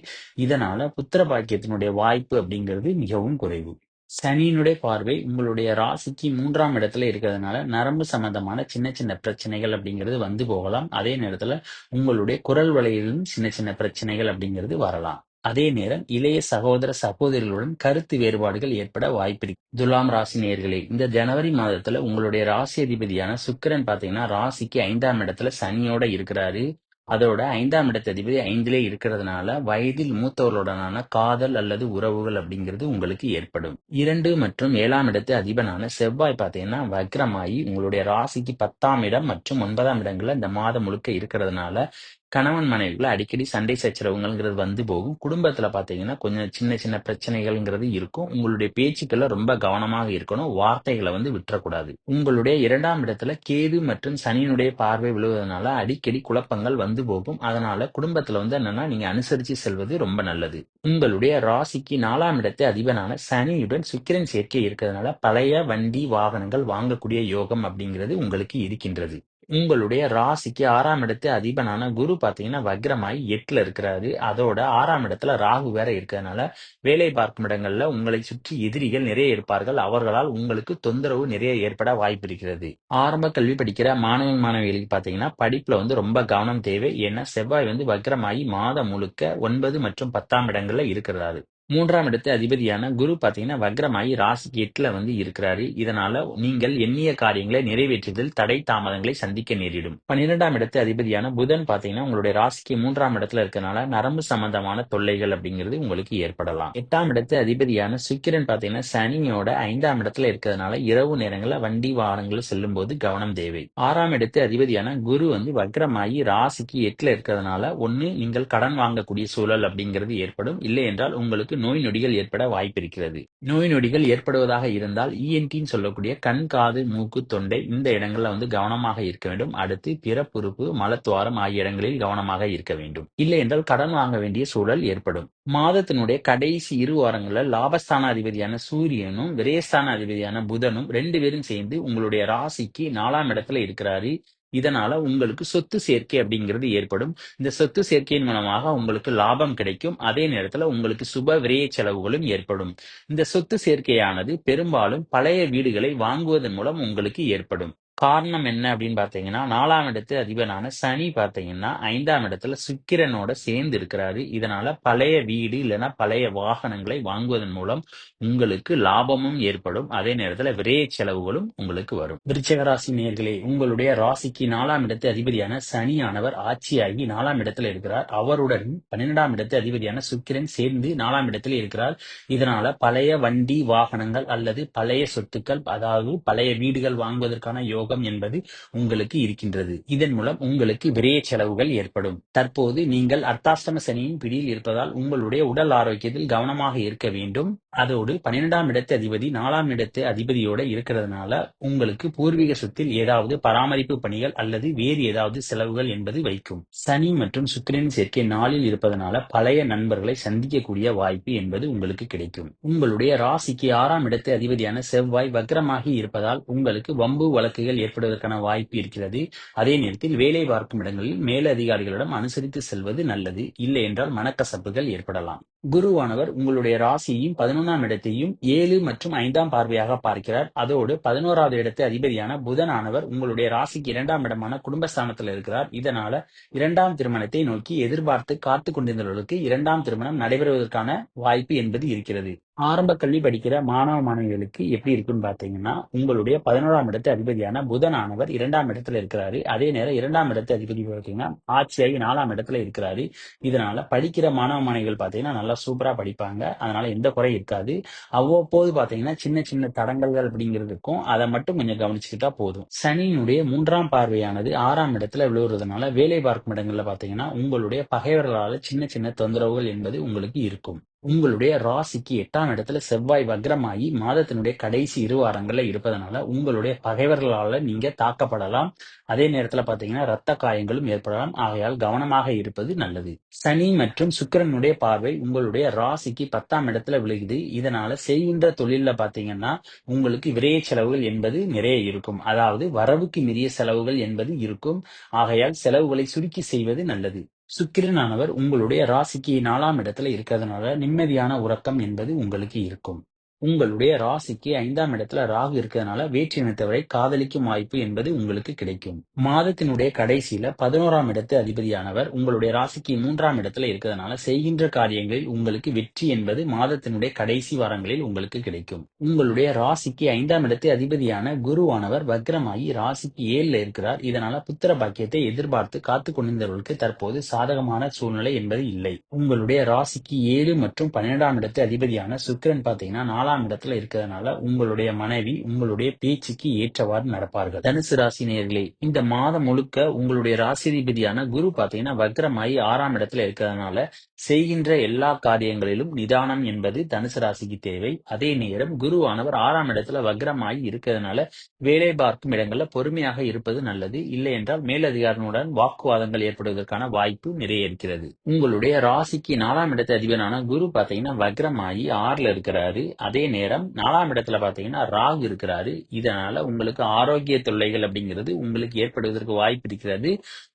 இதனால புத்திர பாக்கியத்தினுடைய வாய்ப்பு அப்படிங்கிறது மிகவும் குறைவு. சனியினுடைய பார்வை உங்களுடைய ராசிக்கு 3ஆம் இடத்துல இருக்கிறதுனால, நரம்பு சம்பந்தமான சின்ன சின்ன பிரச்சனைகள் அப்படிங்கிறது வந்து போகலாம். அதே நேரத்துல உங்களுடைய குரல் வளையிலும் சின்ன சின்ன பிரச்சனைகள் அப்படிங்கிறது வரலாம். அதே நேரம் இளைய சகோதர சகோதரிகளுடன் கருத்து வேறுபாடுகள் ஏற்பட வாய்ப்பிருக்கு. துலாம் ராசி நேயர்களே, இந்த ஜனவரி மாதத்துல உங்களுடைய ராசி அதிபதியான சுக்கிரன் பார்த்தீங்கன்னா, ராசிக்கு 5ஆம் இடத்துல சனியோட இருக்கிறாரு. அதோட 5ஆம் இடத்து அதிபதி 5லே இருக்கிறதுனால, வயதில் மூத்தவர்களுடனான காதல் அல்லது உறவுகள் அப்படிங்கிறது உங்களுக்கு ஏற்படும். 2 மற்றும் 7ஆம் இடத்து அதிபனான செவ்வாய் பார்த்தீங்கன்னா, வக்ரமாயி உங்களுடைய ராசிக்கு 10ஆம் இடம் மற்றும் 9ஆம் இடங்கள்ல இந்த மாதம் முழுக்க இருக்கிறதுனால, கணவன் மனைவிக்குள்ள அடிக்கடி சண்டை சச்சரவுகள்ங்கிறது வந்து போகும். குடும்பத்துல பார்த்தீங்கன்னா, கொஞ்சம் சின்ன சின்ன பிரச்சனைகள்ங்கிறது இருக்கும். உங்களுடைய பேச்சுக்கள்ல ரொம்ப கவனமாக இருக்கணும். வார்த்தைகள வந்து விட்டுறக்கூடாது. உங்களுடைய 2ஆம் இடத்துல கேது மற்றும் சனியினுடைய பார்வை விழுவதனால அடிக்கடி குழப்பங்கள் வந்து போகும். அதனால குடும்பத்துல வந்து என்னன்னா, நீங்க அனுசரிச்சு செல்வது ரொம்ப நல்லது. உங்களுடைய ராசிக்கு 4ஆம் இடத்து அதிபனான சனியுடன் சுக்கிரன் சேர்க்கை இருக்கிறதுனால, பழைய வண்டி, வாகனங்கள் வாங்கக்கூடிய யோகம் அப்படிங்கிறது உங்களுக்கு இருக்கின்றது. உங்களுடைய ராசிக்கு 6ஆம் இடத்து அதிபனான குரு பார்த்தீங்கன்னா வக்ரமாயி 8ல இருக்கிறாரு. அதோட 6ஆம் இடத்துல ராகு வேற இருக்கிறதுனால, வேலை பார்க்கும் இடங்கள்ல உங்களைச் சுற்றி எதிரிகள் நிறைய இருப்பார்கள். அவர்களால் உங்களுக்கு தொந்தரவு நிறைய ஏற்பட வாய்ப்பு இருக்கிறது. ஆரம்ப கல்வி படிக்கிற மாணவ, மாணவிகளுக்கு பார்த்தீங்கன்னா, படிப்புல ரொம்ப கவனம் தேவை. ஏன்னா செவ்வாய் வக்ரமாயி மாதம் முழுக்க 9 மற்றும் 10ஆம் இடங்கள்ல இருக்கிறாரு. 3ஆம் இடத்து அதிபதியான குரு பார்த்தீங்கன்னா, வக்ரமாயி ராசிக்கு 8ல இருக்கிறாரு. இதனால நீங்கள் எண்ணிய காரியங்களை நிறைவேற்றுவதில் தடை, தாமதங்களை சந்திக்க நேரிடும். 12ஆம் இடத்து அதிபதியான புதன் பார்த்தீங்கன்னா, உங்களுடைய ராசிக்கு 3ஆம் இடத்துல இருக்கனால நரம்பு சம்பந்தமான தொல்லைகள் அப்படிங்கிறது உங்களுக்கு ஏற்படலாம். 8ஆம் இடத்து அதிபதியான சுக்கிரன் பார்த்தீங்கன்னா, சனியோட 5ஆம் இடத்துல இருக்கிறதுனால இரவு நேரங்கள்ல வண்டி வாகனங்கள் செல்லும் போது கவனம் தேவை. 6ஆம் இடத்து அதிபதியான குரு வக்ரமாயி ராசிக்கு 8ல இருக்கிறதுனால, ஒண்ணு நீங்கள் கடன் வாங்கக்கூடிய சூழல் அப்படிங்கிறது ஏற்படும். இல்லை என்றால் உங்களுக்கு நோய் நொடிகள் ஏற்பட வாய்ப்பு இருக்கிறது. நோய் நொடிகள் ஏற்படுவதாக இருந்தால் இஎன்டின்னு சொல்லக்கூடிய கண், காது, மூக்கு, தொண்டை இந்த இடங்கள்ல கவனமாக இருக்க வேண்டும். அடுத்து பிறப்புறுப்பு, மலத்துவாரம் ஆகிய இடங்களில் கவனமாக இருக்க வேண்டும். இல்லை என்றால் கடன் வாங்க வேண்டிய சூழல் ஏற்படும். மாதத்தினுடைய கடைசி 2 வாரங்கள்ல லாபஸ்தான அதிபதியான சூரியனும், விரயஸ்தான அதிபதியான புதனும் 2 பேரும் சேர்ந்து உங்களுடைய ராசிக்கு 4ஆம் இடத்துல இருக்கிறாரு. இதனால உங்களுக்கு சொத்து சேர்க்கை அப்படிங்கிறது ஏற்படும். இந்த சொத்து சேர்க்கையின் மூலமாக உங்களுக்கு லாபம் கிடைக்கும். அதே நேரத்துல உங்களுக்கு சுப விரய செலவுகளும் ஏற்படும். இந்த சொத்து சேர்க்கையானது பெரும்பாலும் பழைய வீடுகளை வாங்குவதன் மூலம் உங்களுக்கு ஏற்படும். காரணம் என்ன அப்படின்னு பார்த்தீங்கன்னா, 4ஆம் இடத்து அதிபனான சனி பார்த்தீங்கன்னா 5ஆம் இடத்துல சுக்கிரனோட சேர்ந்து இருக்கிறாரு. இதனால பழைய வீடு இல்லைன்னா பழைய வாகனங்களை வாங்குவதன் மூலம் உங்களுக்கு லாபமும் ஏற்படும். அதே நேரத்துல விரய செலவுகளும் உங்களுக்கு வரும். விருச்சிக ராசி நேயர்களே, உங்களுடைய ராசிக்கு 4ஆம் இடத்து அதிபதியான சனியானவர் ஆட்சியாகி 4ஆம் இடத்துல இருக்கிறார். அவருடன் 12ஆம் இடத்து அதிபதியான சுக்கிரன் சேர்ந்து 4ஆம் இடத்துல இருக்கிறார். இதனால பழைய வண்டி வாகனங்கள் அல்லது பழைய சொத்துக்கள், அதாவது பழைய வீடுகள் வாங்குவதற்கான யோகம் என்பது உங்களுக்கு இருக்கின்றது. இதன் மூலம் உங்களுக்கு விரய செலவுகள் ஏற்படும். தற்போது நீங்கள் அர்த்தாஷ்டம சனியின் பிடியில் இருப்பதால் உங்களுடைய உடல் ஆரோக்கியத்தில் கவனமாக இருக்க வேண்டும். அதோடு 12ஆம் இடத்து அதிபதி 4ஆம் இடத்து அதிபதியோட இருக்கிறதுனால உங்களுக்கு பூர்வீக சொத்தில் ஏதாவது பராமரிப்பு பணிகள் அல்லது வேறு ஏதாவது செலவுகள் என்பது வைக்கும். சனி மற்றும் சுக்கிரன் சேர்க்கை 4ல் இருப்பதனால பழைய நண்பர்களை சந்திக்கக்கூடிய வாய்ப்பு என்பது உங்களுக்கு கிடைக்கும். உங்களுடைய ராசிக்கு 6ஆம் இடத்து அதிபதியான செவ்வாய் வக்ரமாகி இருப்பதால் உங்களுக்கு வம்பு வழக்குகள் ஏற்படுவதற்கான வாய்ப்பு இருக்கிறது. அதே நேரத்தில் வேலை பார்க்கும் இடங்களில் மேலதிகாரிகளிடம் அனுசரித்து செல்வது நல்லது. இல்லை என்றால் மனக்கசப்புகள் ஏற்படலாம். குருவானவர் உங்களுடைய ராசியையும் 11ஆம் இடத்தையும் 7 மற்றும் 5ஆம் பார்வையாக பார்க்கிறார். அதோடு 11வது இடத்து அதிபதியான புதனானவர் உங்களுடைய ராசிக்கு 2ஆம் இடமான குடும்பஸ்தானத்தில் இருக்கிறார். இதனால 2ஆம் திருமணத்தை நோக்கி எதிர்பார்த்து காத்து கொண்டிருந்தவர்களுக்கு 2ஆம் திருமணம் நடைபெறுவதற்கான வாய்ப்பு என்பது இருக்கிறது. ஆரம்ப கல்வி படிக்கிற மாணவ, மாணவிகளுக்கு எப்படி இருக்குன்னு பார்த்தீங்கன்னா, உங்களுடைய 11ஆம் இடத்து அதிபதியான புதனானவர் 2ஆம் இடத்துல இருக்கிறாரு. அதே நேரம் 2ஆம் இடத்து அதிபதி பார்த்தீங்கன்னா ஆட்சியாகி 4ஆம் இடத்துல இருக்கிறாரு. இதனால படிக்கிற மாணவ, மாணவிகள் பார்த்தீங்கன்னா நல்லா சூப்பரா படிப்பாங்க. அதனால எந்த குறை இருக்காது. அவ்வப்போது பார்த்தீங்கன்னா சின்ன சின்ன தடங்கல்கள் அப்படிங்கிறது இருக்கும். அதை மட்டும் கொஞ்சம் கவனிச்சுக்கிட்டா போதும். சனியினுடைய 3ஆம் பார்வையானது 6ஆம் இடத்துல விழுவுறதுனால வேலை பார்க்கும் இடங்கள்ல பார்த்தீங்கன்னா உங்களுடைய பகைவர்களால சின்ன சின்ன தொந்தரவுகள் என்பது உங்களுக்கு இருக்கும். உங்களுடைய ராசிக்கு 8ஆம் இடத்துல செவ்வாய் வக்ரமாகி மாதத்தினுடைய கடைசி 2 வாரங்கள்ல இருப்பதனால உங்களுடைய பகைவர்களால நீங்க தாக்கப்படலாம். அதே நேரத்துல பாத்தீங்கன்னா ரத்த காயங்களும் ஏற்படலாம். ஆகையால் கவனமாக இருப்பது நல்லது. சனி மற்றும் சுக்கிரனுடைய பார்வை உங்களுடைய ராசிக்கு 10ஆம் இடத்துல விழுகுது. இதனால செய்கின்ற தொழில்ல பாத்தீங்கன்னா உங்களுக்கு விரய செலவுகள் என்பது நிறைய இருக்கும். அதாவது வரவுக்கு மீறிய செலவுகள் என்பது இருக்கும். ஆகையால் செலவுகளை சுருக்கி செய்வது நல்லது. சுக்கிரனானவர் உங்களுடைய ராசிக்கு 4ஆம் இடத்துல இருக்கிறதுனால நிம்மதியான உறக்கம் என்பது உங்களுக்கு இருக்கும். உங்களுடைய ராசிக்கு 5ஆம் இடத்துல ராகு இருக்கிறதுனால வேற்றினத்தவரை காதலிக்கும் வாய்ப்பு என்பது உங்களுக்கு கிடைக்கும். மாதத்தினுடைய கடைசியில 11ஆம் இடத்து அதிபதியானவர் உங்களுடைய ராசிக்கு 3ஆம் இடத்துல இருக்கிறதுனால செய்கின்ற காரியங்களில் உங்களுக்கு வெற்றி என்பது மாதத்தினுடைய கடைசி வாரங்களில் உங்களுக்கு கிடைக்கும். உங்களுடைய ராசிக்கு 5ஆம் இடத்து அதிபதியான குருவானவர் வக்ரமாகி ராசிக்கு 7ல இருக்கிறார். இதனால புத்திர பாக்கியத்தை எதிர்பார்த்து காத்து கொண்டிருந்தவர்களுக்கு தற்போது சாதகமான சூழ்நிலை என்பது இல்லை. உங்களுடைய ராசிக்கு 7 மற்றும் 12ஆம் இடத்து அதிபதியான சுக்கிரன் பார்த்தீங்கன்னா 4ஆம் இடத்துல இருக்கிறதுனால உங்களுடைய மனைவி உங்களுடைய பேச்சுக்கு ஏற்றவாறு நடப்பார்கள். தனுசு ராசி நேயர்களே, இந்த மாதம் முழுக்க உங்களுடைய ராசிதிபதியான குரு பார்த்தீங்கன்னா வக்ரமாயி 6ஆம் இடத்துல இருக்கிறதுனால செய்கின்ற எல்லா காரியங்களிலும் நிதானம் என்பது தனுசு ராசிக்கு தேவை. அதே நேரம் குருவானவர் 6ஆம் இடத்துல வக்ரமாயி இருக்கிறதுனால வேலை பார்க்கும் இடங்கள்ல பொறுமையாக இருப்பது நல்லது. இல்லை என்றால் மேலதிகாரிகளுடன் வாக்குவாதங்கள் ஏற்படுவதற்கான வாய்ப்பு நிறைய இருக்கிறது. உங்களுடைய ராசிக்கு 4ஆம் இடத்து அதிபரான குரு பார்த்தீங்கன்னா வக்ரமாயி 6ல இருக்கிறாரு. அதே அதே நேரம் 4ஆம் இடத்துல பாத்தீங்கன்னா ராகு இருக்கிறாரு. இதனால உங்களுக்கு ஆரோக்கிய தொல்லைகள் அப்படிங்கிறது உங்களுக்கு ஏற்படுவதற்கு வாய்ப்பு இருக்கிறது.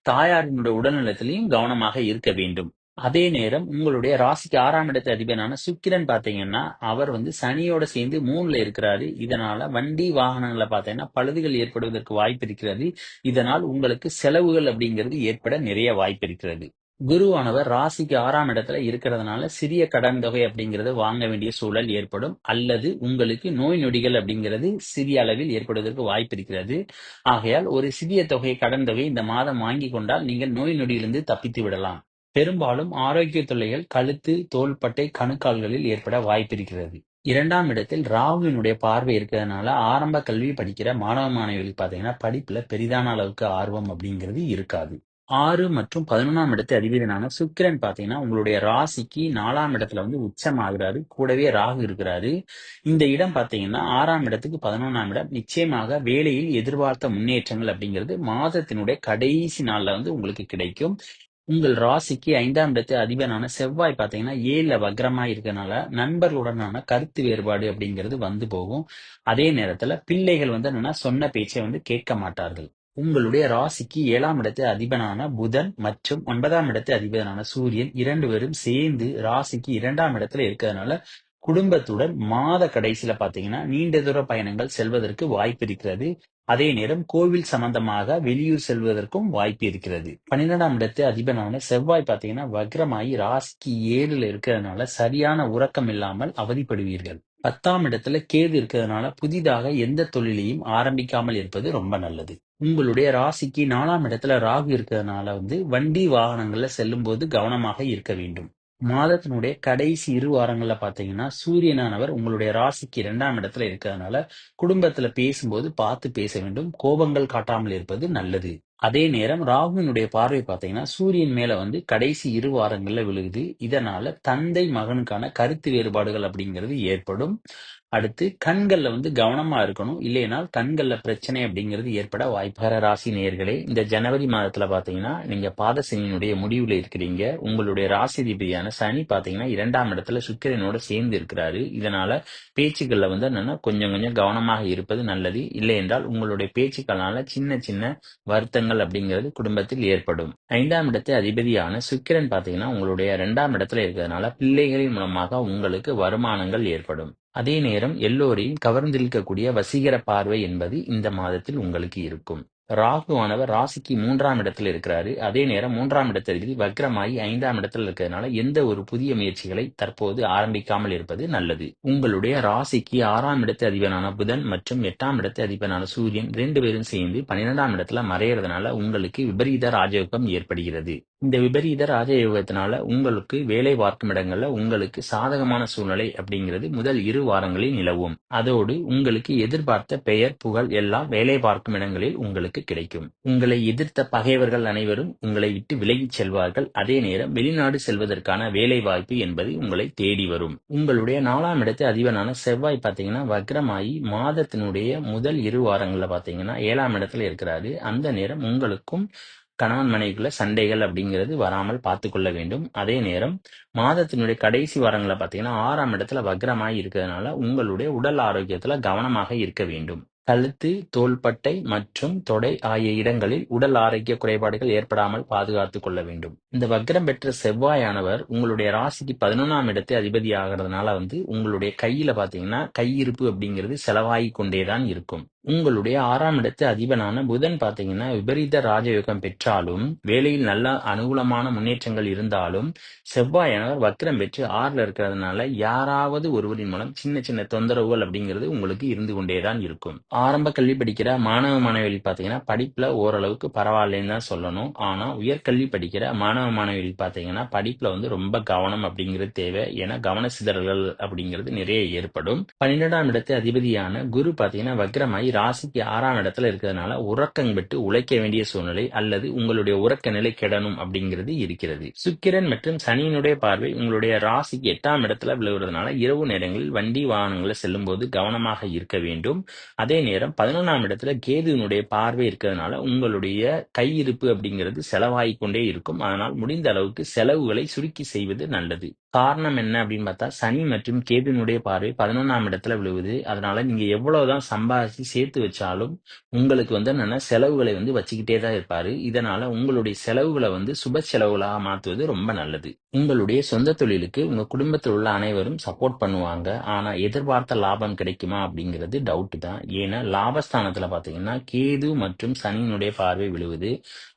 தாயாரினுடைய உடல்நலத்திலையும் கவனமாக இருக்க வேண்டும். அதே நேரம் உங்களுடைய ராசிக்கு 6ஆம் இடத்து அதிபனான சுக்கிரன் பாத்தீங்கன்னா அவர் சனியோட சேர்ந்து 3ல இருக்கிறாரு. இதனால வண்டி வாகனங்களை பாத்தீங்கன்னா பழுதுகள் ஏற்படுவதற்கு வாய்ப்பு இருக்கிறது. இதனால் உங்களுக்கு செலவுகள் அப்படிங்கிறது ஏற்பட நிறைய வாய்ப்பு இருக்கிறது. குருவானவர் ராசிக்கு 6ஆம் இடத்துல இருக்கிறதுனால சிறிய கடன் தொகை அப்படிங்கிறது வாங்க வேண்டிய சூழல் ஏற்படும். அல்லது உங்களுக்கு நோய் நொடிகள் அப்படிங்கிறது சிறிய அளவில் ஏற்படுவதற்கு வாய்ப்பு இருக்கிறது. ஆகையால் ஒரு சிறிய தொகை கடன் தொகை இந்த மாதம் வாங்கி கொண்டால் நீங்கள் நோய் நொடியிலிருந்து தப்பித்து விடலாம். பெரும்பாலும் ஆரோக்கிய தொல்லைகள் கழுத்து, தோள்பட்டை, கணுக்கால்களில் ஏற்பட வாய்ப்பு இருக்கிறது. 2ஆம் இடத்தில் ராகுவினுடைய பார்வை இருக்கிறதுனால ஆரம்ப கல்வி படிக்கிற மாணவ மாணவிகளுக்கு பாத்தீங்கன்னா படிப்புல பெரிதான அளவுக்கு ஆர்வம் அப்படிங்கிறது இருக்காது. 6 மற்றும் 11ஆம் இடத்து அதிபதியான சுக்கிரன் பாத்தீங்கன்னா உங்களுடைய ராசிக்கு 4ஆம் இடத்துல உச்சமாகிறாரு. கூடவே ராகு இருக்கிறாரு. இந்த இடம் பாத்தீங்கன்னா 6ஆம் இடத்துக்கு 11ஆம் இடம். நிச்சயமாக வேலையில் எதிர்பார்த்த முன்னேற்றங்கள் அப்படிங்கிறது மாதத்தினுடைய கடைசி நாள்ல உங்களுக்கு கிடைக்கும். உங்கள் ராசிக்கு 5ஆம் இடத்து அதிபனான செவ்வாய் பாத்தீங்கன்னா 7ல வக்ரமா இருக்கனால நண்பர்களுடனான கருத்து வேறுபாடு அப்படிங்கிறது வந்து போகும். அதே நேரத்துல பிள்ளைகள் என்னன்னா சொன்ன பேச்சை கேட்க மாட்டார்கள். உங்களுடைய ராசிக்கு 7ஆம் இடத்து அதிபனான புதன் மற்றும் 9ஆம் இடத்து அதிபனான சூரியன் 2 பேரும் சேர்ந்து ராசிக்கு 2ஆம் இடத்துல இருக்கிறதுனால குடும்பத்துடன் மாத கடைசியில பாத்தீங்கன்னா நீண்ட தூர பயணங்கள் செல்வதற்கு வாய்ப்பு இருக்கிறது. அதே நேரம் கோவில் சம்பந்தமாக வெளியூர் செல்வதற்கும் வாய்ப்பு இருக்கிறது. 12ஆம் இடத்து அதிபனான செவ்வாய் பாத்தீங்கன்னா வக்ரமாயி ராசிக்கு 7ல இருக்கிறதுனால சரியான உறக்கம் இல்லாமல் அவதிப்படுவீர்கள். 10ஆம் இடத்துல கேது இருக்கிறதுனால புதிதாக எந்த தொழிலையும் ஆரம்பிக்காமல் இருப்பது ரொம்ப நல்லது. உங்களுடைய ராசிக்கு 4ஆம் இடத்துல ராகு இருக்கிறதுனால வண்டி வாகனங்கள்ல செல்லும் போது கவனமாக இருக்க வேண்டும். மாதத்தினுடைய கடைசி 2 வாரங்கள்ல பாத்தீங்கன்னா சூரியனானவர் உங்களுடைய ராசிக்கு 2ஆம் இடத்துல இருக்கிறதுனால குடும்பத்துல பேசும்போது பார்த்து பேச வேண்டும். கோபங்கள் காட்டாமல் இருப்பது நல்லது. அதே நேரம் ராகுவினுடைய பார்வை பாத்தீங்கன்னா சூரியன் மேல கடைசி 2 வாரங்கள்ல விழுகுது. இதனால தந்தை மகனுக்கான கருத்து வேறுபாடுகள் அப்படிங்கிறது ஏற்படும். அடுத்து கண்கள்ல கவனமா இருக்கணும். இல்லைனால் கண்கள்ல பிரச்சனை அப்படிங்கிறது ஏற்பட வாய்ப்பு. ராசி நேயர்களே, இந்த ஜனவரி மாதத்துல பாத்தீங்கன்னா நீங்க பாதசனியினுடைய முடிவுல இருக்கிறீங்க. உங்களுடைய ராசிதிபதியான சனி பாத்தீங்கன்னா 2ஆம் இடத்துல சுக்கிரனோட சேர்ந்து இருக்கிறாரு. இதனால பேச்சுக்கள்ல என்னன்னா கொஞ்சம் கொஞ்சம் கவனமாக இருப்பது நல்லது. இல்லை என்றால் உங்களுடைய பேச்சுக்களால சின்ன சின்ன வருத்தங்கள் அப்படிங்கிறது குடும்பத்தில் ஏற்படும். 5ஆம் இடத்து அதிபதியான சுக்கிரன் பாத்தீங்கன்னா உங்களுடைய 2ஆம் இடத்துல இருக்கிறதுனால பிள்ளைகளின் மூலமாக உங்களுக்கு வருமானங்கள் ஏற்படும். அதே நேரம் எல்லோரையும் கவர்ந்திழுக்கக்கூடிய வசீகர பார்வை என்பது இந்த மாதத்தில் உங்களுக்கு இருக்கும். ராகுவானவர் ராசிக்கு 3ஆம் இடத்துல இருக்கிறாரு. அதே நேரம் 3ஆம் இடத்தில் வக்ரமாகி 5ஆம் இடத்துல இருக்கிறதுனால எந்த ஒரு புதிய முயற்சிகளை தற்போது ஆரம்பிக்காமல் இருப்பது நல்லது. உங்களுடைய ராசிக்கு 6ஆம் இடத்து அதிபனான புதன் மற்றும் 8ஆம் இடத்து அதிபனான சூரியன் 2 பேரும் சேர்ந்து 12ஆம் இடத்துல மறையறதுனால உங்களுக்கு விபரீத ராஜயோகம் ஏற்படுகிறது. இந்த விபரீத ராஜயோகத்தினால உங்களுக்கு வேலை பார்க்கும் இடங்கள்ல உங்களுக்கு சாதகமான சூழ்நிலை அப்படிங்கிறது முதல் 2 வாரங்களில் நிலவும். அதோடு உங்களுக்கு எதிர்பார்த்த பெயர் புகழ் எல்லாம் வேலை பார்க்கும் இடங்களில் உங்களுக்கு கிடைக்கும். உங்களை எதிர்த்த பகைவர்கள் அனைவரும் உங்களை விட்டு விலகிச் செல்வார்கள். அதே நேரம் வெளிநாடு செல்வதற்கான வேலை வாய்ப்பு என்பது உங்களை தேடி வரும். உங்களுடைய 4ஆம் இடத்து அதிபனான செவ்வாய் பாத்தீங்கன்னா வக்ரமாயி மாதத்தினுடைய முதல் 2 வாரங்கள்ல பாத்தீங்கன்னா 7ஆம் இடத்துல இருக்கிறாரு. அந்த நேரம் உங்களுக்கும் கணவன் மனைவிக்குள்ள சண்டைகள் அப்படிங்கிறது வராமல் பார்த்து கொள்ள வேண்டும். அதே நேரம் மாதத்தினுடைய கடைசி வாரங்களை பாத்தீங்கன்னா 6ஆம் இடத்துல வக்ரமாய் இருக்கிறதுனால உங்களுடைய உடல் ஆரோக்கியத்துல கவனமாக இருக்க வேண்டும். கழுத்து, தோள்பட்டை மற்றும் தொடை ஆகிய இடங்களில் உடல் ஆரோக்கிய குறைபாடுகள் ஏற்படாமல் பாதுகாத்துக் கொள்ள வேண்டும். இந்த வக்ரம் பெற்ற செவ்வாயானவர் உங்களுடைய ராசிக்கு 11ஆம் இடத்தை அதிபதி ஆகிறதுனால உங்களுடைய கையில பாத்தீங்கன்னா கையிருப்பு அப்படிங்கிறது செலவாகி கொண்டேதான் இருக்கும். உங்களுடைய 6ஆம் இடத்து அதிபனான புதன் பாத்தீங்கன்னா விபரீத ராஜயோகம் பெற்றாலும் வேலையில் நல்ல அனுகூலமான முன்னேற்றங்கள் இருந்தாலும் செவ்வாயானவர் வக்ரம் பெற்று 6ல இருக்கிறதுனால யாராவது ஒருவரின் மூலம் சின்ன சின்ன தொந்தரவுகள் அப்படிங்கிறது உங்களுக்கு இருந்து கொண்டேதான் இருக்கும். ஆரம்ப கல்வி படிக்கிற மாணவ மாணவிகள் பாத்தீங்கன்னா படிப்புல ஓரளவுக்கு பரவாயில்லைன்னு தான் சொல்லணும். ஆனா உயர்கல்வி படிக்கிற மாணவ மாணவிகள் பாத்தீங்கன்னா படிப்புல ரொம்ப கவனம் அப்படிங்கிறது தேவை. ஏன்னா கவன சிதறல்கள் அப்படிங்கிறது நிறைய ஏற்படும். 12ஆம் இடத்து அதிபதியான குரு பாத்தீங்கன்னா வக்ரமாயி ராசிக்கு 6ஆம் இடத்துல இருக்கிறதுனால உறக்கம் விட்டு உழைக்க வேண்டிய சூழ்நிலை அல்லது உங்களுடைய உறக்க நிலை கெடணும் அப்படிங்கிறது இருக்கிறது. சுக்கிரன் மற்றும் சனியினுடைய பார்வை உங்களுடைய ராசிக்கு 8ஆம் இடத்துல விழுவதனால இரவு நேரங்களில் வண்டி வாகனங்களை செல்லும் போது கவனமாக இருக்க வேண்டும். அதே நேரம் 11ஆம் இடத்துல கேதுவினுடைய பார்வை இருக்கிறதுனால உங்களுடைய கையிருப்பு அப்படிங்கிறது செலவாகிக் கொண்டே இருக்கும். அதனால் முடிந்த அளவுக்கு செலவுகளை சுருக்கி செய்வது நல்லது. காரணம் என்ன அப்படின்னு பார்த்தா சனி மற்றும் கேதுவினுடைய பார்வை 11ஆம் இடத்துல விழுவுது. அதனால நீங்க எவ்வளவுதான் சம்பாதிச்சு சேர்த்து வச்சாலும் உங்களுக்கு என்னன்னா செலவுகளை வச்சுக்கிட்டே தான் இருப்பாரு. இதனால உங்களுடைய செலவுகளை சுப செலவுகளாக மாத்துவது ரொம்ப நல்லது. உங்களுடைய சொந்த தொழிலுக்கு உங்க குடும்பத்தில் உள்ள அனைவரும் சப்போர்ட் பண்ணுவாங்க. ஆனா எதிர்பார்த்த லாபம் கிடைக்குமா அப்படிங்கிறது டவுட் தான். ஏன்னா லாபஸ்தானத்துல பாத்தீங்கன்னா கேது மற்றும் சனியினுடைய பார்வை விழுவுது.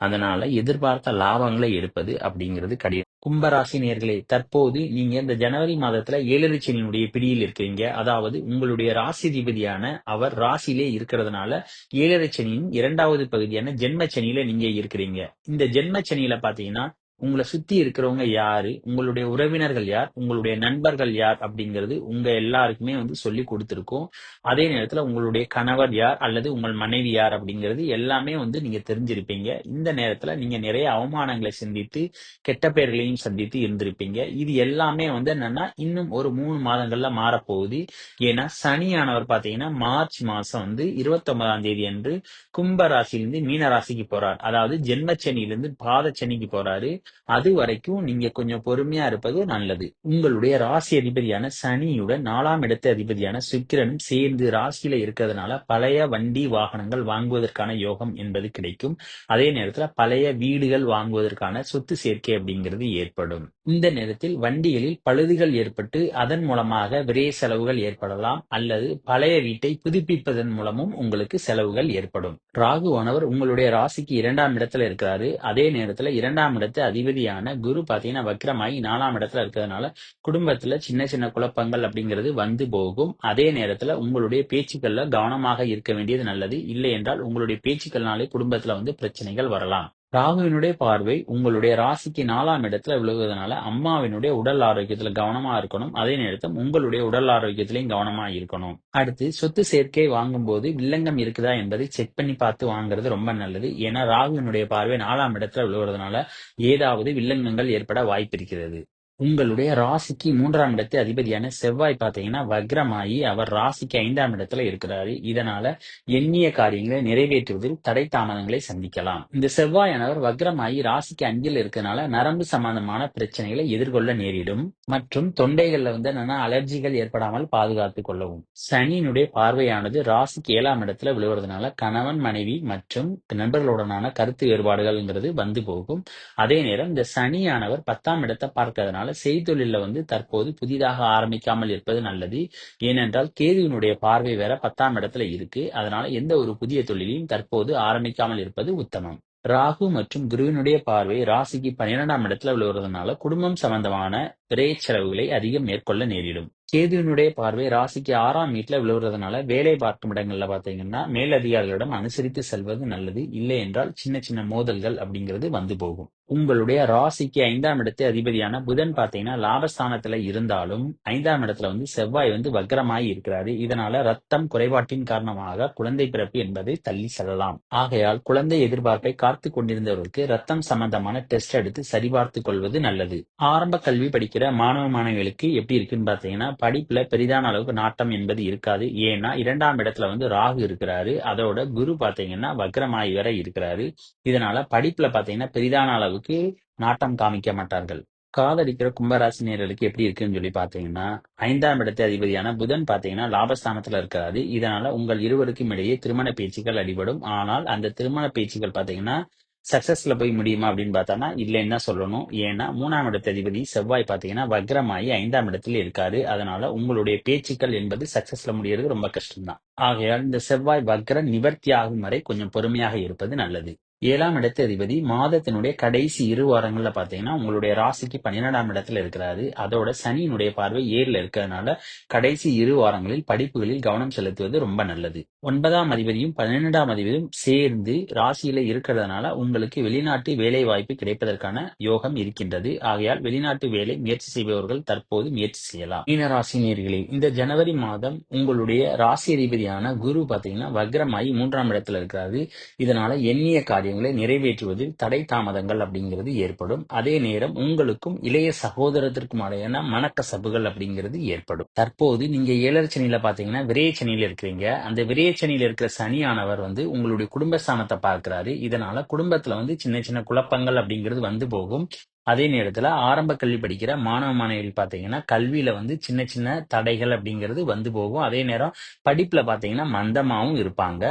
அதனால எதிர்பார்த்த லாபங்களை எடுப்பது அப்படிங்கிறது கிடையாது. கும்பராசி நேயர்களே, தற்போது நீங்க இந்த ஜனவரி மாதத்துல 7 சனியினுடைய பிடியில் இருக்கிறீங்க. அதாவது உங்களுடைய ராசிதிபதியான அவர் ராசியிலே இருக்கிறதுனால 7 சனியின் 2வது பகுதியான ஜென்ம சனியில நீங்க இருக்கிறீங்க. இந்த ஜென்ம சனியில பாத்தீங்கன்னா உங்களை சுத்தி இருக்கிறவங்க யாரு, உங்களுடைய உறவினர்கள் யார், உங்களுடைய நண்பர்கள் யார் அப்படிங்கிறது உங்க எல்லாருக்குமே சொல்லி கொடுத்திருக்கும். அதே நேரத்துல உங்களுடைய கணவர் யார் அல்லது உங்கள் மனைவி யார் அப்படிங்கிறது எல்லாமே நீங்க தெரிஞ்சிருப்பீங்க. இந்த நேரத்துல நீங்க நிறைய அவமானங்களை சந்தித்து கெட்ட பெயர்களையும் சந்தித்து இருந்திருப்பீங்க. இது எல்லாமே என்னன்னா இன்னும் ஒரு 3 மாதங்கள்ல மாறப்போகுது. ஏன்னா சனியானவர் பாத்தீங்கன்னா மார்ச் மாசம் 29ஆம் தேதி அன்று கும்ப ராசியிலிருந்து மீன ராசிக்கு போறார். அதாவது ஜென்ம சனியிலிருந்து பாத சனிக்கு போறாரு. அது வரைக்கும் நீங்க கொஞ்சம் பொறுமையா இருப்பது நல்லது. உங்களுடைய ராசி அதிபதியான சனியுடன் 4ஆம் இடத்து அதிபதியான சுக்கிரனும் சேர்ந்து ராசியில இருக்கிறதுனால பழைய வண்டி வாகனங்கள் வாங்குவதற்கான யோகம் என்பது கிடைக்கும். அதே நேரத்துல பழைய வீடுகள் வாங்குவதற்கான சொத்து சேர்க்கை அப்படிங்கிறது ஏற்படும். இந்த நேரத்தில் வண்டிகளில் பழுதுகள் ஏற்பட்டு அதன் மூலமாக விரைய செலவுகள் ஏற்படலாம் அல்லது பழைய வீட்டை புதுப்பிப்பதன் மூலமும் உங்களுக்கு செலவுகள் ஏற்படும். ராகுவானவர் உங்களுடைய ராசிக்கு 2ஆம் இடத்துல இருக்கிறாரு. அதே நேரத்துல 2ஆம் இடத்து அதிபதியான குரு பாத்தீங்கன்னா வக்ரமாயி 4ஆம் இடத்துல இருக்கிறதுனால குடும்பத்துல சின்ன சின்ன குழப்பங்கள் அப்படிங்கிறது வந்து போகும். அதே நேரத்துல உங்களுடைய பேச்சுக்கள்ல கவனமாக இருக்க வேண்டியது நல்லது. இல்லை என்றால் உங்களுடைய பேச்சுக்கள்னாலே குடும்பத்துல பிரச்சனைகள் வரலாம். ராகுவினுடைய பார்வை உங்களுடைய ராசிக்கு 4ஆம் இடத்துல விழுவதனால அம்மாவினுடைய உடல் ஆரோக்கியத்துல கவனமா இருக்கணும். அதே நேரத்தில் உங்களுடைய உடல் ஆரோக்கியத்திலையும் கவனமா இருக்கணும். அடுத்து சொத்து சேர்க்கை வாங்கும் போது வில்லங்கம் இருக்குதா என்பதை செக் பண்ணி பார்த்து வாங்குறது ரொம்ப நல்லது. ஏன்னா ராகுவினுடைய பார்வை 4ஆம் இடத்துல விழுவதனால ஏதாவது வில்லங்கங்கள் ஏற்பட வாய்ப்பு இருக்கிறது. உங்களுடைய ராசிக்கு 3ஆம் இடத்து அதிபதியான செவ்வாய் பாத்தீங்கன்னா வக்ரமாயி அவர் ராசிக்கு 5ஆம் இடத்துல இருக்கிறாரு. இதனால எண்ணிய காரியங்களை நிறைவேற்றுவதில் தடை தாமதங்களை சந்திக்கலாம். இந்த செவ்வாயானவர் வக்ரமாயி ராசிக்கு 5ல் இருக்கிறதுனால நரம்பு சம்பந்தமான பிரச்சனைகளை எதிர்கொள்ள நேரிடும் மற்றும் தொண்டைகள்ல என்னன்னா அலர்ஜிகள் ஏற்படாமல் பாதுகாத்துக் கொள்ளவும். சனியினுடைய பார்வையானது ராசிக்கு 7ஆம் இடத்துல விழுவதனால கணவன் மனைவி மற்றும் நண்பர்களுடனான கருத்து வேறுபாடுகள்ங்கிறது வந்து போகும். அதே நேரம் இந்த சனியானவர் 10ஆம் இடத்தை பார்க்கிறதுனால செய்தொழில தற்போது புதிதாக ஆரம்பிக்காமல் இருப்பது நல்லது. ஏனென்றால் கேதுவினுடைய பார்வை வேற 10ஆம் இடத்துல இருக்கு. அதனால எந்த ஒரு புதிய தொழிலையும் தற்போது ஆரம்பிக்காமல் இருப்பது உத்தமம். ராகு மற்றும் குருவினுடைய பார்வை ராசிக்கு 12ஆம் இடத்துல விழுவதனால குடும்பம் சம்பந்தமான விரைய செலவுகளை அதிகம் மேற்கொள்ள நேரிடும். கேதுவினுடைய பார்வை ராசிக்கு 6ஆம் வீட்டுல விழுவதனால வேலை பார்க்கும் இடங்கள்ல பாத்தீங்கன்னா மேலதிகாரிகளிடம் அனுசரித்து செல்வது நல்லது. இல்லை என்றால் சின்ன சின்ன மோதல்கள் அப்படிங்கிறது வந்து போகும். உங்களுடைய ராசிக்கு 5ஆம் இடத்து அதிபதியான புதன் பாத்தீங்கன்னா லாபஸ்தானத்துல இருந்தாலும் 5ஆம் இடத்துல செவ்வாய் வக்ரமாய் இருக்கிறாரு. இதனால ரத்தம் குறைபாட்டின் காரணமாக குழந்தை பிறப்பு என்பதை தள்ளி செல்லலாம். ஆகையால் குழந்தை எதிர்பார்ப்பை காத்து கொண்டிருந்தவர்களுக்கு ரத்தம் சம்பந்தமான டெஸ்ட் எடுத்து சரிபார்த்து கொள்வது நல்லது. ஆரம்ப கல்வி படிக்கிற மாணவ மாணவிகளுக்கு எப்படி இருக்குன்னு பாத்தீங்கன்னா படிப்புல பெரிதான அளவுக்கு நாட்டம் என்பது இருக்காது. ஏன்னா 2ஆம் இடத்துல ராகு இருக்கிறாரு. அதோட குரு பாத்தீங்கன்னா வக்ரமாய் வரை இருக்கிறாரு. இதனால படிப்புல பாத்தீங்கன்னா பெரிதான அளவுக்கு நாட்டம் காமிக்க மாட்டார்கள். காதலிக்கிற கும்பராசினியர்களுக்கு எப்படி இருக்குன்னு சொல்லி பாத்தீங்கன்னா 5ஆம் இடத்து அதிபதியான புதன் பாத்தீங்கன்னா லாபஸ்தானத்துல இருக்காரு. இதனால உங்கள் இருவருக்கும் இடையே திருமண பேச்சுக்கள் அடிபடும். ஆனால் அந்த திருமண பேச்சுக்கள் பாத்தீங்கன்னா சக்சஸ்ல போய் முடியுமா அப்படின்னு பார்த்தோம்னா இல்லைன்னு தான் சொல்லணும். ஏன்னா 3ஆம் இடத்து அதிபதி செவ்வாய் பாத்தீங்கன்னா வக்ரமாயி 5ஆம் இடத்துல இருக்காரு. அதனால உங்களுடைய பேச்சுக்கள் என்பது சக்சஸ்ல முடியறது ரொம்ப கஷ்டம் தான். ஆகையால் இந்த செவ்வாய் வக்ர நிவர்த்தி ஆகும் வரை கொஞ்சம் பொறுமையாக இருப்பது நல்லது. 7ஆம் இடத்து அதிபதி மாதத்தினுடைய கடைசி 2 வாரங்கள்ல பார்த்தீங்கன்னா, உங்களுடைய ராசிக்கு 12ஆம் இடத்துல இருக்கிறாரு. அதோட சனியினுடைய பார்வை 7ல இருக்கிறதுனால, கடைசி 2 வாரங்களில் படிப்புகளில் கவனம் செலுத்துவது ரொம்ப நல்லது. 9ஆம் அதிபதியும் 12ஆம் அதிபதியும் சேர்ந்து ராசியில இருக்கிறதுனால, உங்களுக்கு வெளிநாட்டு வேலை வாய்ப்பு கிடைப்பதற்கான யோகம் இருக்கின்றது. ஆகையால் வெளிநாட்டு வேலை முயற்சி செய்பவர்கள் தற்போது முயற்சி செய்யலாம். மீன ராசி நேயர்களே, இந்த ஜனவரி மாதம் உங்களுடைய ராசி அதிபதியான குரு பார்த்தீங்கன்னா, வக்ரமாயி 3ஆம் இடத்துல இருக்கிறாரு. இதனால எண்ணிய காரியங்களை நிறைவேற்றுவதில் தடை தாமதங்கள் அப்படிங்கிறது ஏற்படும். அதே நேரம் உங்களுக்கும் இளைய சகோதரத்திற்குமான மனக்கசப்புகள் அப்படிங்கிறது ஏற்படும். தற்போது நீங்க 7 சனியில பாத்தீங்கன்னா விரய சனியில இருக்கிறீங்க. அந்த விரய சனியில இருக்கிற சனியானவர் வந்து உங்களுடைய குடும்பஸ்தானத்தை பார்க்கிறாரு. இதனால குடும்பத்துல வந்து சின்ன சின்ன குழப்பங்கள் அப்படிங்கிறது வந்து போகும். அதே நேரத்துல ஆரம்ப கல்வி படிக்கிற மாணவ மாணவிகள் பாத்தீங்கன்னா கல்வியில வந்து சின்ன சின்ன தடைகள் அப்படிங்கிறது வந்து போகும். அதே நேரம் படிப்புல பாத்தீங்கன்னா மந்தமாவும் இருப்பாங்க.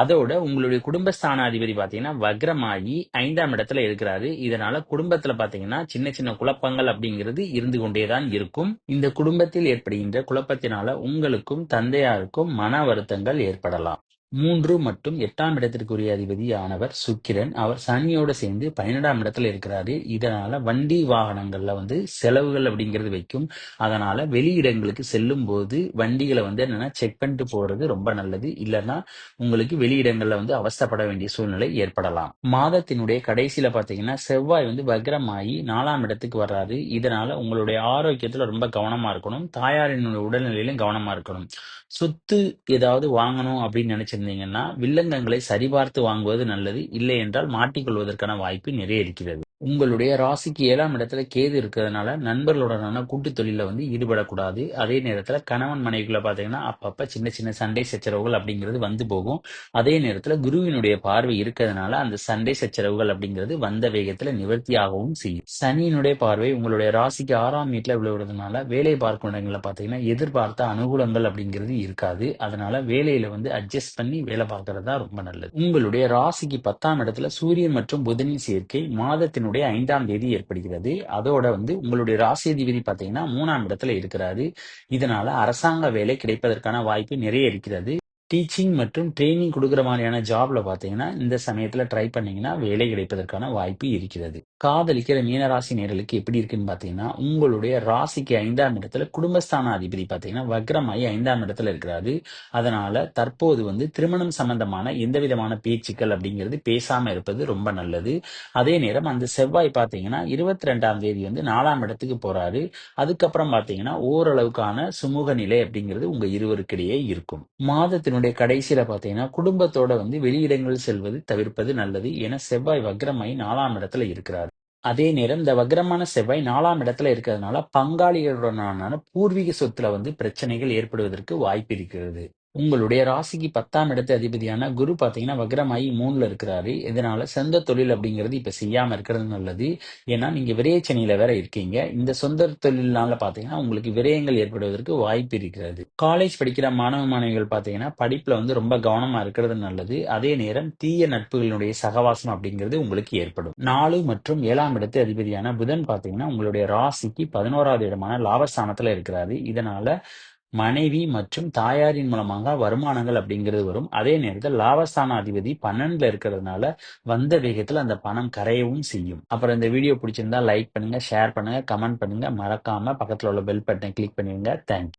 அதோட உங்களுடைய குடும்பஸ்தானாதிபதி பாத்தீங்கன்னா வக்ரமாகி 5ஆம் இடத்துல இருக்கிறாரு. இதனால குடும்பத்துல பாத்தீங்கன்னா சின்ன சின்ன குழப்பங்கள் அப்படிங்கிறது இருந்து கொண்டேதான் இருக்கும். இந்த குடும்பத்தில் ஏற்படுகின்ற குழப்பத்தினால உங்களுக்கும் தந்தையாருக்கும் மன வருத்தங்கள் ஏற்படலாம். 3 மற்றும் 8ஆம் இடத்திற்குரிய அதிபதி ஆனவர் சுக்கிரன். அவர் சனியோட சேர்ந்து 12ஆம் இடத்துல இருக்கிறாரு. இதனால வண்டி வாகனங்கள்ல வந்து செலவுகள் அப்படிங்கிறது வைக்கும். அதனால வெளியிடங்களுக்கு செல்லும் போது வண்டிகளை வந்து என்னன்னா செக் பண்ணிட்டு போறது ரொம்ப நல்லது. இல்லைன்னா உங்களுக்கு வெளியிடங்கள்ல வந்து அவஸ்தைப்பட வேண்டிய சூழ்நிலை ஏற்படலாம். மாதத்தினுடைய கடைசியில பாத்தீங்கன்னா செவ்வாய் வந்து வக்ரமாயி 4ஆம் இடத்துக்கு வர்றாரு. இதனால உங்களுடைய ஆரோக்கியத்துல ரொம்ப கவனமா இருக்கணும். தாயாரினுடைய உடல்நிலையிலும் கவனமா இருக்கணும். சொத்து ஏதாவது வாங்கணும் அப்படின்னு நினைச்சிருந்தீங்கன்னா வில்லங்கங்களை சரிபார்த்து வாங்குவது நல்லது. இல்லை என்றால் மாட்டிக்கொள்வதற்கான வாய்ப்பு நிறைய இருக்கிறது. உங்களுடைய ராசிக்கு 7ஆம் இடத்துல கேது இருக்கிறதுனால நண்பர்களுடனான கூட்டு தொழில வந்து ஈடுபடக்கூடாது. அதே நேரத்துல கணவன் மனைவிக்குள்ள பாத்தீங்கன்னா அப்பப்ப சின்ன சின்ன சண்டை சச்சரவுகள் அப்படிங்கிறது வந்து போகும். அதே நேரத்துல குருவினுடைய பார்வை இருக்கிறதுனால அந்த சண்டை சச்சரவுகள் அப்படிங்கிறது வந்த வேகத்துல நிவர்த்தியாகவும் செய்யும். சனியினுடைய பார்வை உங்களுடைய ராசிக்கு 6ஆம் வீட்டுல விழுவதுனால வேலை பார்க்கும் இடங்கள்ல பாத்தீங்கன்னா எதிர்பார்த்த அனுகூலங்கள் அப்படிங்கிறது இருக்காது. அதனால வேலையில வந்து அட்ஜஸ்ட் பண்ணி வேலை பார்க்கறது தான் ரொம்ப நல்லது. உங்களுடைய ராசிக்கு 10ஆம் இடத்துல சூரியன் மற்றும் புதனின் சேர்க்கை மாதத்தினுடைய 5ஆம் தேதி ஏற்படுகிறது. அதோட வந்து உங்களுடைய ராசி அதிபதி பாத்தீங்கன்னா 3ஆம் இடத்துல இருக்கிறாரு. இதனால அரசாங்க வேலை கிடைப்பதற்கான வாய்ப்பு நிறைய இருக்கிறது. டீச்சிங் மற்றும் ட்ரெய்னிங் குடுக்குற மாதிரியான ஜாப்ல பாத்தீங்கன்னா, இந்த சமயத்துல ட்ரை பண்ணீங்கன்னா வேலை கிடைப்பதற்கான வாய்ப்பு இருக்கிறது. காதலிக்கிற மீனராசி நேயர்களுக்கு எப்படி இருக்குன்னு பாத்தீங்கன்னா, உங்களுடைய ராசிக்கு 5ஆம் இடத்துல குடும்பஸ்தான அதிபதி பாத்தீங்கன்னா வக்ரமாயி 5ஆம் இடத்துல இருக்கிறாரு. அதனால தற்போது வந்து திருமணம் சம்பந்தமான எந்த விதமான பேச்சுக்கள் அப்படிங்கிறது பேசாம இருப்பது ரொம்ப நல்லது. அதே நேரம் அந்த செவ்வாய் பாத்தீங்கன்னா 22ஆம் தேதி வந்து 4ஆம் இடத்துக்கு போறாரு. அதுக்கப்புறம் பாத்தீங்கன்னா ஓரளவுக்கான சுமூக நிலை அப்படிங்கிறது உங்க இருவருக்கிடையே இருக்கும். மாதத்தினுடைய கடைசியில பாத்தீங்கன்னா குடும்பத்தோட வந்து வெளியிடங்கள் செல்வது தவிர்ப்பது நல்லது. என செவ்வாய் வக்ரமாயி 4ஆம் இடத்துல இருக்கிறார். அதே நேரம் இந்த வக்ரமான செவ்வாய் 4ஆம் இடத்துல இருக்கிறதுனால பங்காளிகளுடனான பூர்வீக சொத்துல வந்து பிரச்சனைகள் ஏற்படுவதற்கு வாய்ப்பு இருக்கிறது. உங்களுடைய ராசிக்கு 10ஆம் இடத்து அதிபதியான குரு பாத்தீங்கன்னா வக்ரமாயி 3ல இருக்கிறாரு. இதனால சொந்த தொழில் அப்படிங்கிறது இப்ப செய்யாம இருக்கிறது நல்லது. ஏன்னா நீங்க விரயச்சனியில வேற இருக்கீங்க. இந்த சொந்த தொழில்னால பாத்தீங்கன்னா உங்களுக்கு விரயங்கள் ஏற்படுவதற்கு வாய்ப்பு இருக்கிறது. காலேஜ் படிக்கிற மாணவ மாணவிகள் பாத்தீங்கன்னா படிப்புல வந்து ரொம்ப கவனமா இருக்கிறது நல்லது. அதே நேரம் தீய நட்புகளுடைய சகவாசம் அப்படிங்கிறது உங்களுக்கு ஏற்படும். 4 மற்றும் 7ஆம் இடத்து அதிபதியான புதன் பாத்தீங்கன்னா உங்களுடைய ராசிக்கு 11வது இடமான லாபஸ்தானத்துல இருக்கிறாரு. இதனால மனைவி மற்றும் தாயாரின் மூலமாக வருமானங்கள் அப்படிங்கிறது வரும். அதே நேரத்தில் லாபஸ்தான அதிபதி 12ல இருக்கிறதுனால வந்த வேகத்துல அந்த பணம் கரையவும் செய்யும். அப்புறம் இந்த வீடியோ பிடிச்சிருந்தா லைக் பண்ணுங்க, ஷேர் பண்ணுங்க, கமெண்ட் பண்ணுங்க. மறக்காம பக்கத்துல உள்ள பெல் பட்டனை கிளிக் பண்ணிருங்க. தேங்க்யூ.